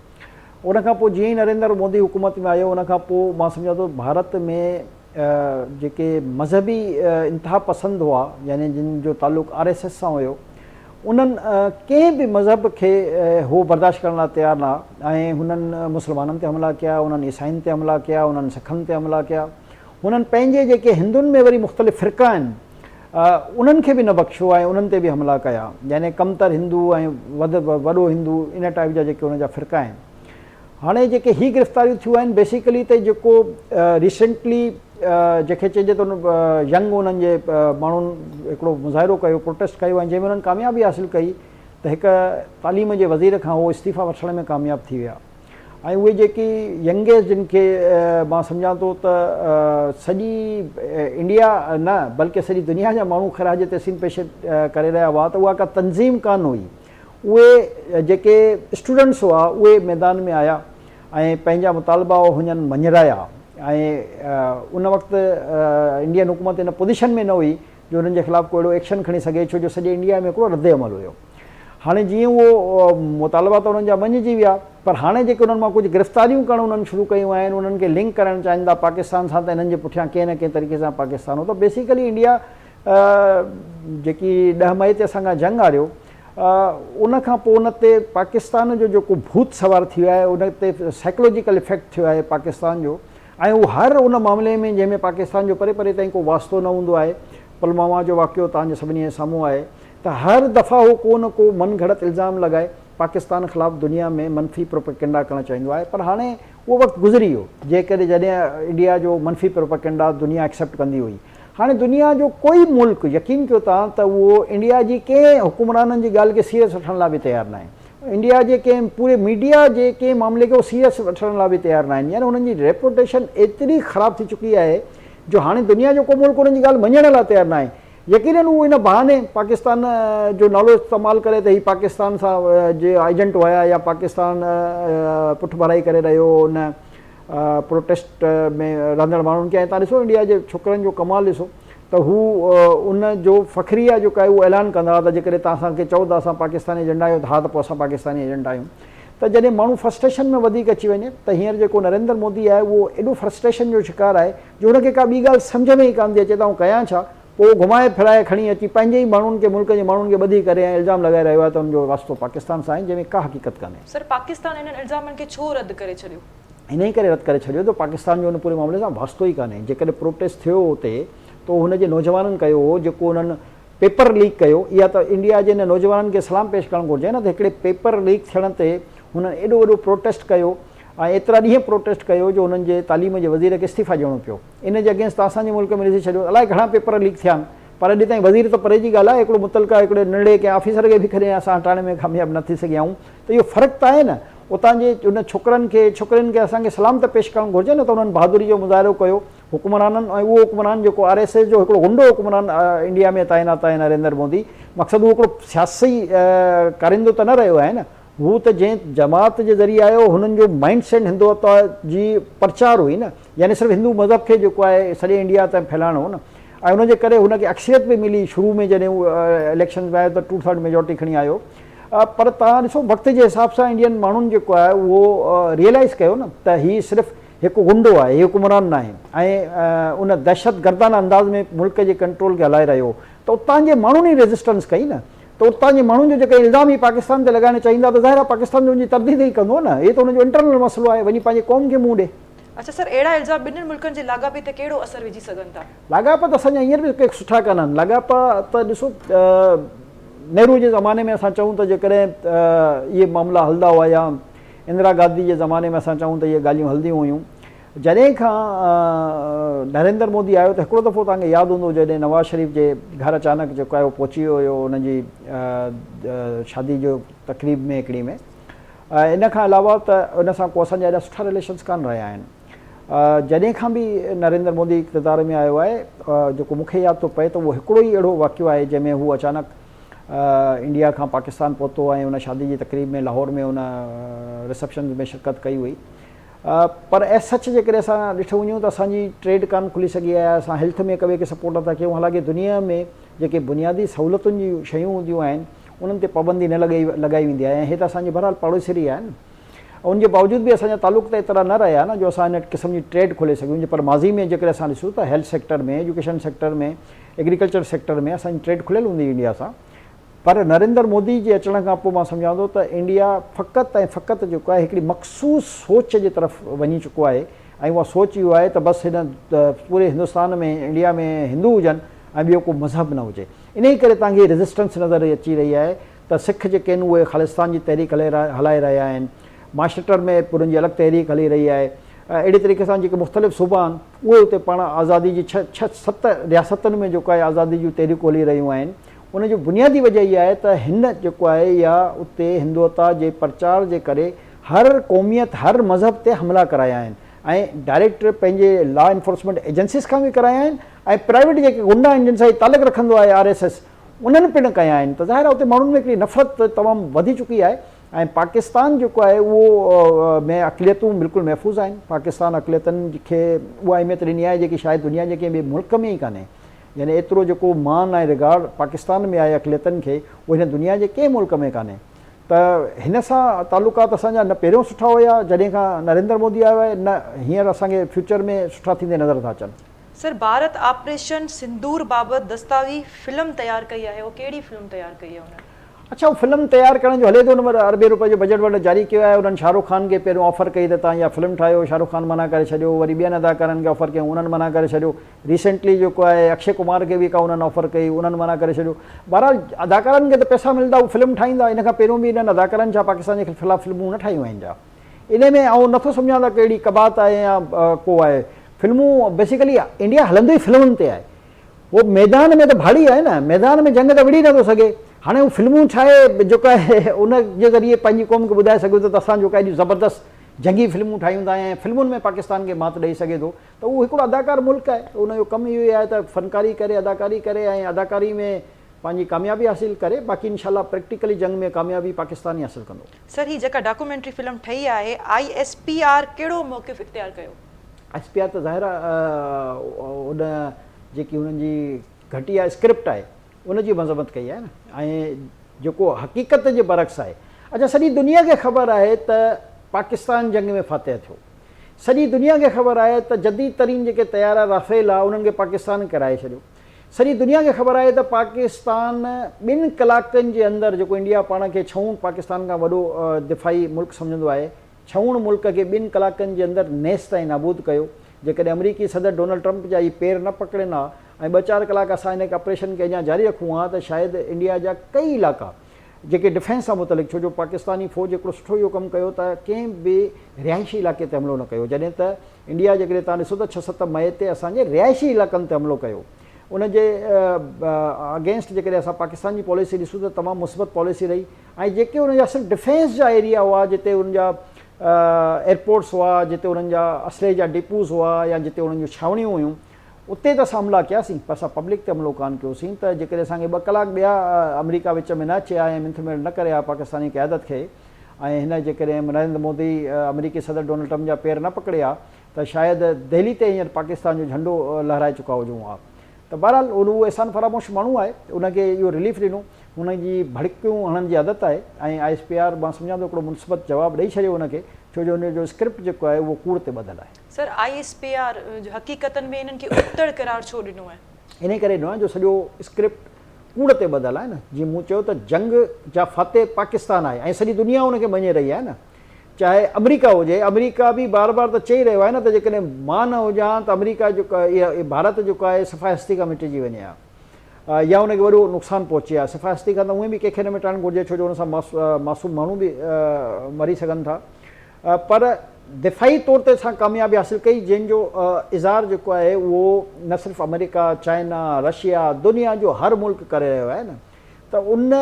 उनखां पोइ जीअं ई नरेंद्र मोदी हुकूमत में आयो उनखां पोइ मां सम्झां थो भारत में जेके मज़हबी इंतिहा पसंदि हुआ यानी जिन जो तालुक़ु RSS सां हुयो, उन्हनि कंहिं बि मज़हब खे हो बर्दाश्त करण लाइ तयारु न ऐं हुननि मुस्लमाननि ते हमला कया, उन्हनि ईसाइनि ते हमला कया, उन्हनि सिखनि ते हमला कया। हुननि पंहिंजे जेके हिंदुनि में वरी मुख़्तलिफ़ फ़िरका आहिनि उन्हनि खे बि न बख़्शियो ऐं उन्हनि ते बि हमला कया, यानी कमतर हिंदू ऐं वॾो हिंदू इन टाइप जा जेके उन जा फ़िरका आहिनि। हाणे जेके ही गिरफ़्तारियूं थियूं आहिनि बेसिकली त जेको रिसेंटली जंहिंखे चइजे थो यंग उन्हनि जे माण्हुनि हिकिड़ो मुज़ाहिरो कयो, प्रोटेस्ट कयो ऐं जंहिंमें उन्हनि कामयाबी हासिलु कई त हिकु तालीम जे वज़ीर खां उहो इस्तीफ़ा वठण में कामयाबु थी विया। ऐं उहे जेकी यंगेस्ट जिन खे मां सम्झां थो त सॼी इंडिया न बल्कि सॼी दुनिया जा माण्हू ख़राज तहसीन पेश करे रहिया हुआ, त उहा का तंज़ीम कान हुई। उहे जेके स्टूडेंट्स हुआ उहे मैदान में आया ऐं पंहिंजा मुतालबा हुननि मंझराया ऐं उन वक़्तु इंडियन हुकूमत इन पोज़ीशन में न हुई जो हुननि जे ख़िलाफ़ु को अहिड़ो एक्शन खणी सघे, छो जो सॼे इंडिया में हिकिड़ो रद्द अमल हुयो। हाणे जीअं उहो मुतालबा त उन्हनि जा मञिजी विया, पर हाणे जेके उन्हनि मां कुझु गिरफ़्तारियूं करणु उन्हनि शुरू कयूं आहिनि, उन्हनि खे लिंक करणु चाहिनि था पाकिस्तान सां, त हिननि जे पुठियां कंहिं न कंहिं तरीक़े सां पाकिस्तान हो। त बेसिकली इंडिया जेकी 10 मई ते असां खां जंग हारियो, उन खां पोइ उन ते पाकिस्तान जो जेको भूत सवार थी वियो आहे, उन ते साइकोलॉजिकल इफेक्ट थियो आहे पाकिस्तान जो, ऐं उहो हर उन मामले में जंहिंमें पाकिस्तान जो परे परे ताईं को वास्तो न हूंदो आहे। पुलवामा जो वाक़ियो तव्हांजे सभिनी जे साम्हूं आहे, त हर दफ़ा उहो को न को मन घड़त इल्ज़ाम लॻाए पाकिस्तान ख़िलाफ़ु दुनिया में मनफ़ी प्रोपेगेंडा करणु चाहींदो आहे। पर हाणे उहो वक़्तु गुज़री वियो जेकॾहिं जॾहिं इंडिया जो मनफ़ी प्रोपेगेंडा दुनिया एक्सेप्ट कंदी हुई। हाणे दुनिया जो कोई मुल्क यकीन कयो तव्हां त उहो इंडिया जी कंहिं हुकुमराननि जी ॻाल्हि खे सीरियस वठण लाइ बि तयारु न आहे। इंडिया जे कंहिं पूरे मीडिया जे कंहिं मामले खे सीरियस वठण लाइ बि तयारु न आहिनि। यानी हुननि जी रेपुटेशन एतिरी ख़राबु थी चुकी आहे जो हाणे दुनिया जो को मुल्क उन्हनि जी ॻाल्हि मञण लाइ तयारु न आहे। यकीनन उहो इन बहाने पाकिस्तान जो नालो इस्तेमालु करे त ही पाकिस्तान सां जे एजेंट हुया या पाकिस्तान पुठिभराई करे रहियो उन प्रोटेस्ट में रहंदड़ माण्हुनि खे। ऐं तव्हां ॾिसो इंडिया जे छोकिरनि जो कमाल ॾिसो त हू उन जो फ़ख़्रिया जेको आहे उहो ऐलान कंदा हुआ त जेकॾहिं तव्हां असांखे चओ त असां पाकिस्तानी एजेंट आहियूं, हा त पोइ असां पाकिस्तानी एजेंट आहियूं। त जॾहिं माण्हू फ्रस्ट्रेशन में वधीक अची वञे त हींअर जेको नरेंद्र मोदी आहे उहो एॾो फ्रस्ट्रेशन जो शिकार आहे जो हुनखे का ॿी ॻाल्हि सम्झ में ई कान थी अचे त आउं कयां छा। पोइ घुमाए फिराए खणी अची पंहिंजे ई माण्हुनि खे मुल्क जे माण्हुनि खे ॿधी करे ऐं इल्ज़ाम लॻाए रहियो आहे त हुनजो वास्तो पाकिस्तान सां आहे, जंहिंमें का हक़ीक़त कान्हे। सर, पाकिस्तान इन्हनि इल्ज़ामनि खे छो रद्द करे छॾियो? इन ई करे रद्द करे छॾियो त पाकिस्तान जो हुन पूरे मामले सां वास्तो ई कान्हे। जेकॾहिं प्रोटेस्ट थियो हुते त हुनजे नौजवाननि कयो हो, जेको हुननि पेपर लीक कयो। इहा त इंडिया जे हिन नौजवाननि खे सलाम पेश करणु घुरिजे न, त हिकिड़े पेपर लीक थियण ते हुननि एॾो वॾो प्रोटेस्ट कयो ऐं एतिरा ॾींहं प्रोटेस्ट कयो जो हुननि जे तालीम जे वज़ीर खे इस्तीफ़ा ॾियणो पियो। इन जे अगेंस्ट असांजे मुल्क में ॾिसी छॾियो अलाए घणा पेपर लीक थिया आहिनि, पर अॼु ताईं वज़ीर त परे जी ॻाल्हि आहे, हिकिड़ो मुतलका हिकिड़े नंढे कंहिं ऑफिसर खे बि खणी असां हटाइण में कामयाबु न थी सघिया आहियूं। त इहो फ़र्क़ु त आहे न। उतां जे उन छोकिरनि खे असांखे सलाम त पेश करणु घुरिजे न, त उन्हनि बहादुरी जो मुज़ाहिरो कयो हुकुमराननि। ऐं उहो हुकुमरान जेको RSS जो हिकिड़ो गुंडो हुकुमरान इंडिया में तैनात आहे नरेंद्र मोदी, मक़सदु उहो हिकिड़ो सियासी कारिंदो त न रहियो आहे न, हू त जंहिं जमात जे ज़रिए आयो हुननि जो माइंड सेट हिंदुत्व जी प्रचार हुई न, यानी सिर्फ़ु हिंदू मज़हब खे जेको आहे सॼे इंडिया ताईं फैलाइणो हो न। ऐं उनजे करे हुनखे अक्सरियत बि मिली शुरू में जॾहिं उहो इलेक्शन में आयो त 2/3 मेजॉरिटी खणी आयो। पर तव्हां ॾिसो वक़्त जे हिसाब सां इंडियन माण्हुनि जेको आहे उहो रियलाइज़ कयो न त हीउ सिर्फ़ु हिकु गुंडो आहे, हीउ हुकुमरान न आहे ऐं उन दहशत गर्दाना अंदाज़ में मुल्क जे कंट्रोल खे हलाए रहियो। त उतां जे माण्हुनि ई रेज़िस्टेंस कई न, त उतां जे माण्हुनि जो जेके इल्ज़ाम ई पाकिस्तान ते लॻाइण चाहींदा त ज़ाहिर आहे पाकिस्तान जो उनजी तरदीद ई कंदो न। इहो त हुनजो इंटरनल मसइलो आहे, वञी पंहिंजे क़ौम खे मुंहुं ॾे। अच्छा सर, अहिड़ा इल्ज़ाम ॿिन्हिनि मुल्कनि जे लाॻापे ते कहिड़ो असरु विझी सघनि था? लाॻापा त असांजा हींअर बि कंहिं सुठा कान आहिनि। लाॻापा त ॾिसो नेहरू जे ज़माने में असां चऊं त जेकॾहिं इहे मामला हलंदा हुआ या इंदिरा गांधी जे ज़माने में असां चऊं त इहे ॻाल्हियूं हलंदियूं हुयूं। जॾहिं खां नरेंद्र मोदी आयो त हिकिड़ो दफ़ो तव्हांखे यादि हूंदो जॾहिं नवाज़ शरीफ़ जे घर अचानक जेको आहे उहो पहुची वियो हुयो हुनजी शादी जो तक़रीब में हिकिड़ी में। इन खां अलावा त उन सां को असांजा एॾा सुठा रिलेशन्स कान रहिया आहिनि। जॾहिं खां बि नरेंद्र मोदी इक़्तिदार में आयो आहे, जेको मूंखे यादि थो पए त उहो हिकिड़ो ई अहिड़ो वाक़ियो आहे जंहिंमें हू अचानक इंडिया खां पाकिस्तान पहुतो ऐं उन शादी जी तक़रीब में लाहौर में उन रिसेप्शन में शिरकत कई हुई। पर एस सच जेकॾहिं असां ॾिठो वञूं त असांजी ट्रेड कान खुली सघी आहे। असां हेल्थ में कवे खे सपोर्ट नथा कयूं, हालांकि दुनिया में जेके बुनियादी सहूलियतुनि जी शयूं हूंदियूं आहिनि उन्हनि ते पाबंदी न लॻाई वेंदी आहे। ऐं हे त असांजे बहरहाल पड़ोसी आहिनि, उनजे बावजूद बि असांजा तालुक त एतिरा न रहिया न जो असां इन क़िस्म जी ट्रेड खोले सघूं। पर माज़ी में जेकॾहिं असां ॾिसूं त हेल्थ सेक्टर में, एजुकेशन सेक्टर में, एग्रीकल्चर सेक्टर में असांजी ट्रेड खुलियल हूंदी इंडिया सां। पर नरेंद्र मोदी जे अचण खां पोइ मां सम्झां थो त इंडिया फ़क़ति ऐं फ़क़ति जेको आहे हिकिड़ी मख़सूस सोच जे तरफ़ वञी चुको आहे। ऐं उहा सोच इहो आहे त बसि हिन पूरे हिंदुस्तान में इंडिया में हिंदू हुजनि ऐं ॿियो को मज़हब न हुजे। इन ई करे तव्हांखे रेज़िस्टेंस नज़र अची रही आहे त सिख जेके आहिनि उहे ख़ालिस्तान जी तहरीक हलाए रहिया आहिनि, महाराष्ट्र में पुरनि जी अलॻि तहरीक हली रही आहे। अहिड़े तरीक़े सां जेके मुख़्तलिफ़ सूबा आहिनि उहे उते पाण आज़ादी जी 6-7 रियासतनि में जेको आहे आज़ादी जूं तहरीकूं हली रहियूं आहिनि। उनजो बुनियादी वजह इहा आहे त हिन जेको आहे या उते हिंदुत्व जे प्रचार जे करे हर क़ौमियत हर मज़हब ते हमला कराया आहिनि ऐं डायरेक्ट पंहिंजे लॉ एनफोर्समेंट एजेंसीज़ खां बि कराया आहिनि ऐं प्राइवेट जेके गुंडा आहिनि जिन सां तालुक़ रखंदो आहे RSS उन्हनि पिणु कया आहिनि। त ज़ाहिर आहे उते माण्हुनि में हिकिड़ी नफ़रत तमामु वधी चुकी आहे ऐं पाकिस्तान जेको आहे उहो में अक़लियतूं बिल्कुलु महफ़ूज़ आहिनि। पाकिस्तान अक़लियतनि खे उहा अहमियत ॾिनी आहे जेकी शायदि दुनिया जे कंहिं ॿिए मुल्क में ई कान्हे। यानी एतिरो जेको मान ऐं रिगार्ड पाकिस्तान में आहे अक़लियतनि खे उहो हिन दुनिया जे कंहिं मुल्क में कान्हे। त हिन सां तालुकात असांजा न पहिरियों सुठा हुया जॾहिं खां नरेंद्र मोदी आयो आहे, न हींअर असांखे फ्यूचर में सुठा थींदे नज़र था अचनि। सर, भारत ऑपरेशन सिंदूर बाबति दस्तावी फिल्म तयारु कई आहे, उहो कहिड़ी फिल्म तयारु कई आहे उन्हनि? अच्छा, उहो फिल्म तयारु करण जो हले थो, हुन अरबे रुपए जो बजट वटि जारी कयो आहे। उन्हनि शाहरुख ख़ान खे पहिरियों ऑफर कई त तव्हां इहा फिल्म ठाहियो, शाहरुख ख़ान मना करे छॾियो। वरी ॿियनि अदाकारनि खे ऑफर कयूं, उन्हनि मना करे छॾियो। रिसेंटली जेको आहे अक्षय कुमार खे बि का उन्हनि ऑफर कई, उन्हनि मना करे छॾियो। बहरहाल अदाकारनि खे त पैसा मिलंदा, उहे फिल्म ठाहींदा। इन खां पहिरियों बि इन्हनि अदाकारनि छा पाकिस्तान जे ख़िलाफ़ु फिल्मूं न ठाहियूं आहिनि छा? इन में ऐं नथो सम्झां त कहिड़ी कबात आहे या को आहे। फिल्मूं बेसिकली इंडिया हलंदो ई फिल्मुनि ते आहे। उहो मैदान में त भाड़ी आहे न, मैदान में जंग त विड़ी नथो सघे। हाणे हू फिल्मूं छा आहे जेको आहे उन जे ज़रिए पंहिंजी क़ौम खे ॿुधाए सघूं त असां जेको आहे ज़बरदस्त जंगी फिल्मूं ठाहियूं था ऐं फिल्मुनि में पाकिस्तान खे मात ॾेई सघे थो। त उहो हिकिड़ो अदाकार मुल्क आहे, उनजो कमु इहो ई आहे त फ़नकारी करे, अदाकारी करे ऐं अदाकारी में पंहिंजी कामयाबी हासिल करे। बाक़ी इंशाल्लाह प्रैक्टिकली जंग में कामयाबी पाकिस्तान ई हासिल कंदो। सर, ही जेका डॉक्यूमेंट्री फिल्म ठही आहे ISPR कहिड़ो मौक़िफ़ इख्तियार कयो? ISPR त ज़ाहिर उन जेकी हुननि जी घटिया स्क्रिप्ट आहे उनजी मज़म्मत कई आहे न, ऐं जेको हक़ीक़त जे बरक्स आहे। अच्छा, सॼी दुनिया खे ख़बर आहे त पाकिस्तान जंग में फातह थियो। सॼी दुनिया खे ख़बर आहे त जदीद तरीन जेके तयार राफ़ेल आहे उन्हनि खे पाकिस्तान कराए छॾियो। सॼी दुनिया खे ख़बर आहे त पाकिस्तान 2 कलाकनि जे अंदरि, जेको इंडिया पाण खे 6 पाकिस्तान खां वॾो दिफ़ाई मुल्क सम्झंदो आहे, 6 मुल्क खे 2 कलाकनि जे अंदरि नेस्त ऐं नाबूद कयो। जेकॾहिं अमरीकी सदर डोनाल्ड ट्रंप जा इहे पेर न पकड़नि हा ऐं 2-4 कलाक असां हिन ऑपरेशन खे अञा जारी रखूं हा त शायदि इंडिया जा कई इलाइक़ा जेके डिफेंस सां मुतलिक़, छो जो पाकिस्तानी फ़ौज हिकिड़ो सुठो इहो कमु कयो त कंहिं बि रिहाइशी इलाइक़े ते हमलो न कयो। जॾहिं त इंडिया जेकॾहिं तव्हां ॾिसो त 6-7 मई ते असांजे रिहाइशी इलाइक़नि ते हमलो कयो। उनजे अगेंस्ट जेकॾहिं असां पाकिस्तान जी पॉलिसी ॾिसूं त तमामु मुस्बत पॉलिसी रही ऐं जेके उनजा सिर्फ़ु डिफेंस जा एरिया हुआ, जिते उनजा एयरपोर्ट्स हुआ, जिते उन्हनि जा असले जा डिपूज़ हुआ या जिते उन्हनि जूं छावणियूं हुयूं, उते त असां हमला कयासीं, पर असां पब्लिक ते हमलो कान कयोसीं। त जेकॾहिं असांखे 2 कलाक ॿिया अमरीका विच में न अचे हा ऐं मिंथमेड़ न करे हा पाकिस्तानी क़यादत खे, ऐं हिन जेकॾहिं नरेंद्र मोदी अमरीकी सदर डोनाल्ड ट्रंप जा पेर न पकड़े हा त शायदि दिल्ली ते हींअर पाकिस्तान जो झंडो लहराए चुका हुजूं हा। त बहरहाल उहो एहसान फरामोश माण्हू आहे, उनखे इहो रिलीफ ॾिनो। हुनजी भड़कियूं हणण जी आदत आहे ऐं ISPR मां सम्झां थो हिकिड़ो मुस्बत जवाबु ॾेई छॾियो हुनखे, छो जो हुनजो स्क्रिप्ट जेको आहे उहो कूड़ ते ॿधलु आहे। सर, ISPR हक़ीक़तनि में इन्हनि खे उतड़ करार छो ॾिनो आहे? इन करे ॾिनो आहे जो सॼो स्क्रिप्ट कूड़ ते ॿधलु आहे न। जीअं मूं चयो त जंग जा फातह पाकिस्तान आहे ऐं सॼी दुनिया उनखे मञे रही आहे न। चाहे अमरीका हुजे, अमरीका बि बार बार त चई रहियो आहे न त जेकॾहिं मां न हुजां त अमरीका जेको आहे इहा भारत जेको आहे सफ़ा हस्ती खां मिटिजी वञे हा या उनखे वॾो नुक़सानु पहुचे हा। सफ़ा हस्ती खां त उहे बि कंहिंखे न मिटाइणु घुरिजे, छो जो हुन सां मासूम माण्हू बि मरी सघनि था। पर दिफ़ाई तौर ते असां कामयाबी हासिल कई, जंहिंजो इज़हार जेको आहे उहो न सिर्फ़ु अमेरिका, चाइना, रशिया, दुनिया जो हर मुल्क करे रहियो आहे न। त उन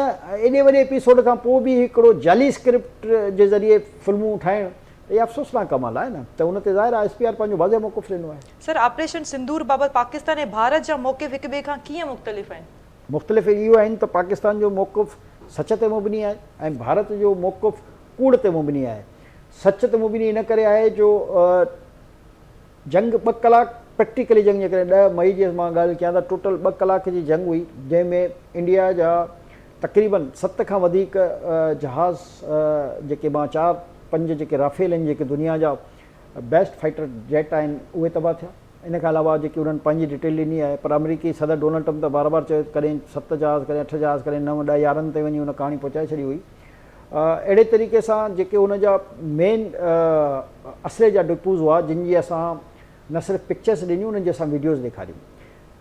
एॾे वॾे एपिसोड खां पोइ बि हिकिड़ो जाली स्क्रिप्ट जे ज़रिए फिल्मूं ठाहिणु इहा अफ़सोसनाक कमाल आहे न। त उन ते ज़ाहिर ISPR पंहिंजो वाज़े मौक़िफ़ ॾिनो आहे। सर, ऑपरेशन सिंदूर बाबति पाकिस्तान ऐं भारत जा मौक़िफ़ हिक ॿिए खां कीअं मुख़्तलिफ़ आहिनि? मुख़्तलिफ़ इहो आहिनि त पाकिस्तान जो मौक़िफ़ सच ते मुबनी आहे ऐं भारत जो मौक़िफ़ कूड़ ते मुबनी आहे। सच ते मुबनी इन करे आहे जो जंग 2 कलाक प्रैक्टिकली जंग, जेकॾहिं 10 मई जी मां ॻाल्हि कयां त टोटल 2 कलाक जी जंग हुई, जंहिंमें इंडिया जा तक़रीबन 7 खां वधीक जहाज़ जेके मां 4-5 जेके राफ़ेल आहिनि, जेके दुनिया जा बेस्ट फाइटर जेट आहिनि, उहे तबाह थिया। इन खां अलावा जेकी उन्हनि पंहिंजी डिटेल ॾिनी आहे, पर अमरीकी सदर डोनाल्ड ट्रंप त बार बार चयो कॾहिं 7 जहाज़, कॾहिं 8 जहाज़, कॾहिं 9, 10, 11 ते वञी उन कहाणी पहुचाए छॾी हुई। अहिड़े तरीक़े सां जेके उन जा मेन असले जा डिपूज़ हुआ, जिन जी असां न सिर्फ़ु पिक्चर्स ॾिनियूं, उन्हनि जी असां वीडियोज़ ॾेखारियूं।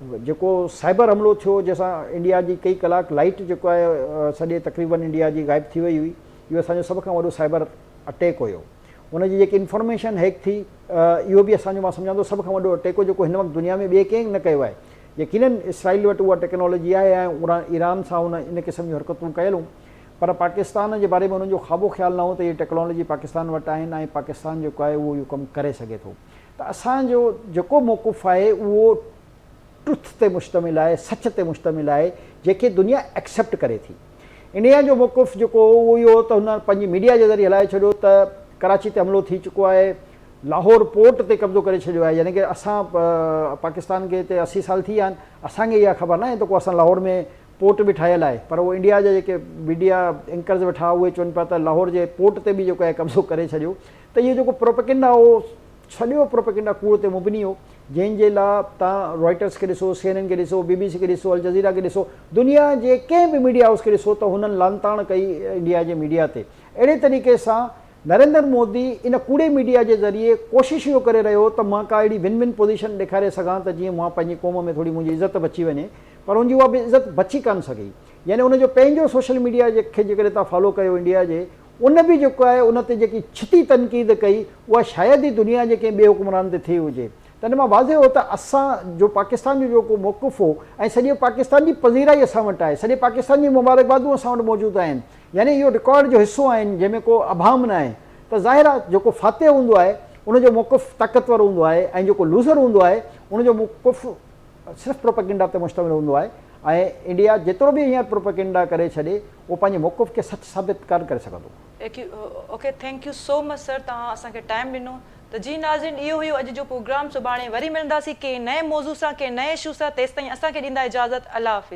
जेको साइबर हमलो थियो जैसां इंडिया जी कई कलाक लाइट जेको आहे सॼे तक़रीबन इंडिया जी गायब थी वई हुई, इहो असांजो सभ खां वॾो साइबर अटैक हुयो। उनजी जेकी इंफॉर्मेशन हैक थी, इहो बि असांजो मां सम्झां थो सभ खां वॾो अटैक हो जेको हिन वक़्तु दुनिया में ॿिए कंहिं न कयो आहे। यकीनन इसराइल वटि उहा टेक्नोलॉजी आहे ऐं ईरान सां उन इन क़िस्म जूं हरकतूं कयलूं, पर पाकिस्तान जे बारे में उन्हनि जो ख़ाबो ख़्यालु न हो त इहे टेक्नोलॉजी पाकिस्तान वटि आहिनि ऐं पाकिस्तान जेको आहे उहो इहो कमु करे सघे थो। त असांजो जेको मौक़ुफ़ आहे उहो ट्रुथ ते मुश्तमिल आहे, सच ते मुश्तमिल आहे, जेके दुनिया एक्सेप्ट करे थी। इंडिया जो मौक़ुफ़ जेको उहो इहो त हुन पंहिंजी मीडिया जे ज़रिए हलाए छॾियो त कराची ते हमिलो थी चुको आहे, लाहौर पोर्ट ते कब्ज़ो करे छॾियो आहे, यानी कि असां पाकिस्तान खे हिते 80 साल थी विया आहिनि, असांखे इहा ख़बर न आहे त को असां लाहौर में पोर्ट बि ठाहियलु आहे, पर उहो इंडिया जा जेके मीडिया एंकर्स वेठा उहे चवनि पिया त लाहौर जे पोर्ट ते बि जेको आहे कब्ज़ो करे छॾियो। त इहो जेको प्रोपेगेंडा उहो सॼो प्रोपेगेंडा कूड़ ते मुबनी हो, जंहिंजे लाइ तव्हां रॉयटर्स खे ॾिसो, CNN खे ॾिसो, BBC खे ॾिसो, अल जज़ीरा खे ॾिसो, दुनिया जे कंहिं बि मीडिया हाउस खे ॾिसो त हुननि लानताण कई इंडिया जे मीडिया ते। अहिड़े तरीक़े सां नरेंद्र मोदी इन कूड़े मीडिया जे ज़रिए कोशिशि इहो करे रहियो त मां का अहिड़ी विन विन पोज़ीशन ॾेखारे सघां त जीअं मां पंहिंजी क़ौम में थोरी मुंहिंजी इज़त बची वञे, पर उनजी उहा बि इज़त बची कान सघी। यानी उनजो पंहिंजो सोशल मीडिया खे जेकॾहिं तव्हां फॉलो कयो इंडिया जे, उन बि जेको आहे उन ते जेकी छिती तनक़ीद कई उहा शायदि ई दुनिया जे कंहिं ॿिए हुकुमरान ते थी हुजे। त इन मां वाज़े हो त असां जो पाकिस्तान जो जेको मौक़ुफ़ हो ऐं सॼे पाकिस्तान जी पज़ीराई असां वटि आहे, सॼे पाकिस्तान जी मुबारकबादूं असां वटि मौजूदु आहिनि, यानी इहो रिकॉर्ड जो हिसो आहिनि जंहिंमें को अभाम न आहे। त ज़ाहिर आहे जेको फाते हूंदो आहे उनजो मौक़ुफ़ ताक़तवर हूंदो आहे ऐं जेको लूज़र हूंदो आहे उनजो मौक़ुफ़ सिर्फ़ु प्रोपेगेंडा ते मुश्तमिल हूंदो आहे। ऐं इंडिया जेतिरो बि हींअर प्रोपेगेंडा करे छॾे उहो पंहिंजे मौक़ुफ़ खे सच साबित कान करे सघंदो। Okay, thank you so much sir, तव्हां असांखे टाइम ॾिनो। त जी नाज़रीन, इहो हुयो अॼु जो प्रोग्राम। सुभाणे वरी मिलंदासीं कंहिं नए मौज़ू सां, कंहिं नए इशू सां। तेसिताईं असांखे ॾींदा इजाज़त। अल्लाह हाफ़िज़।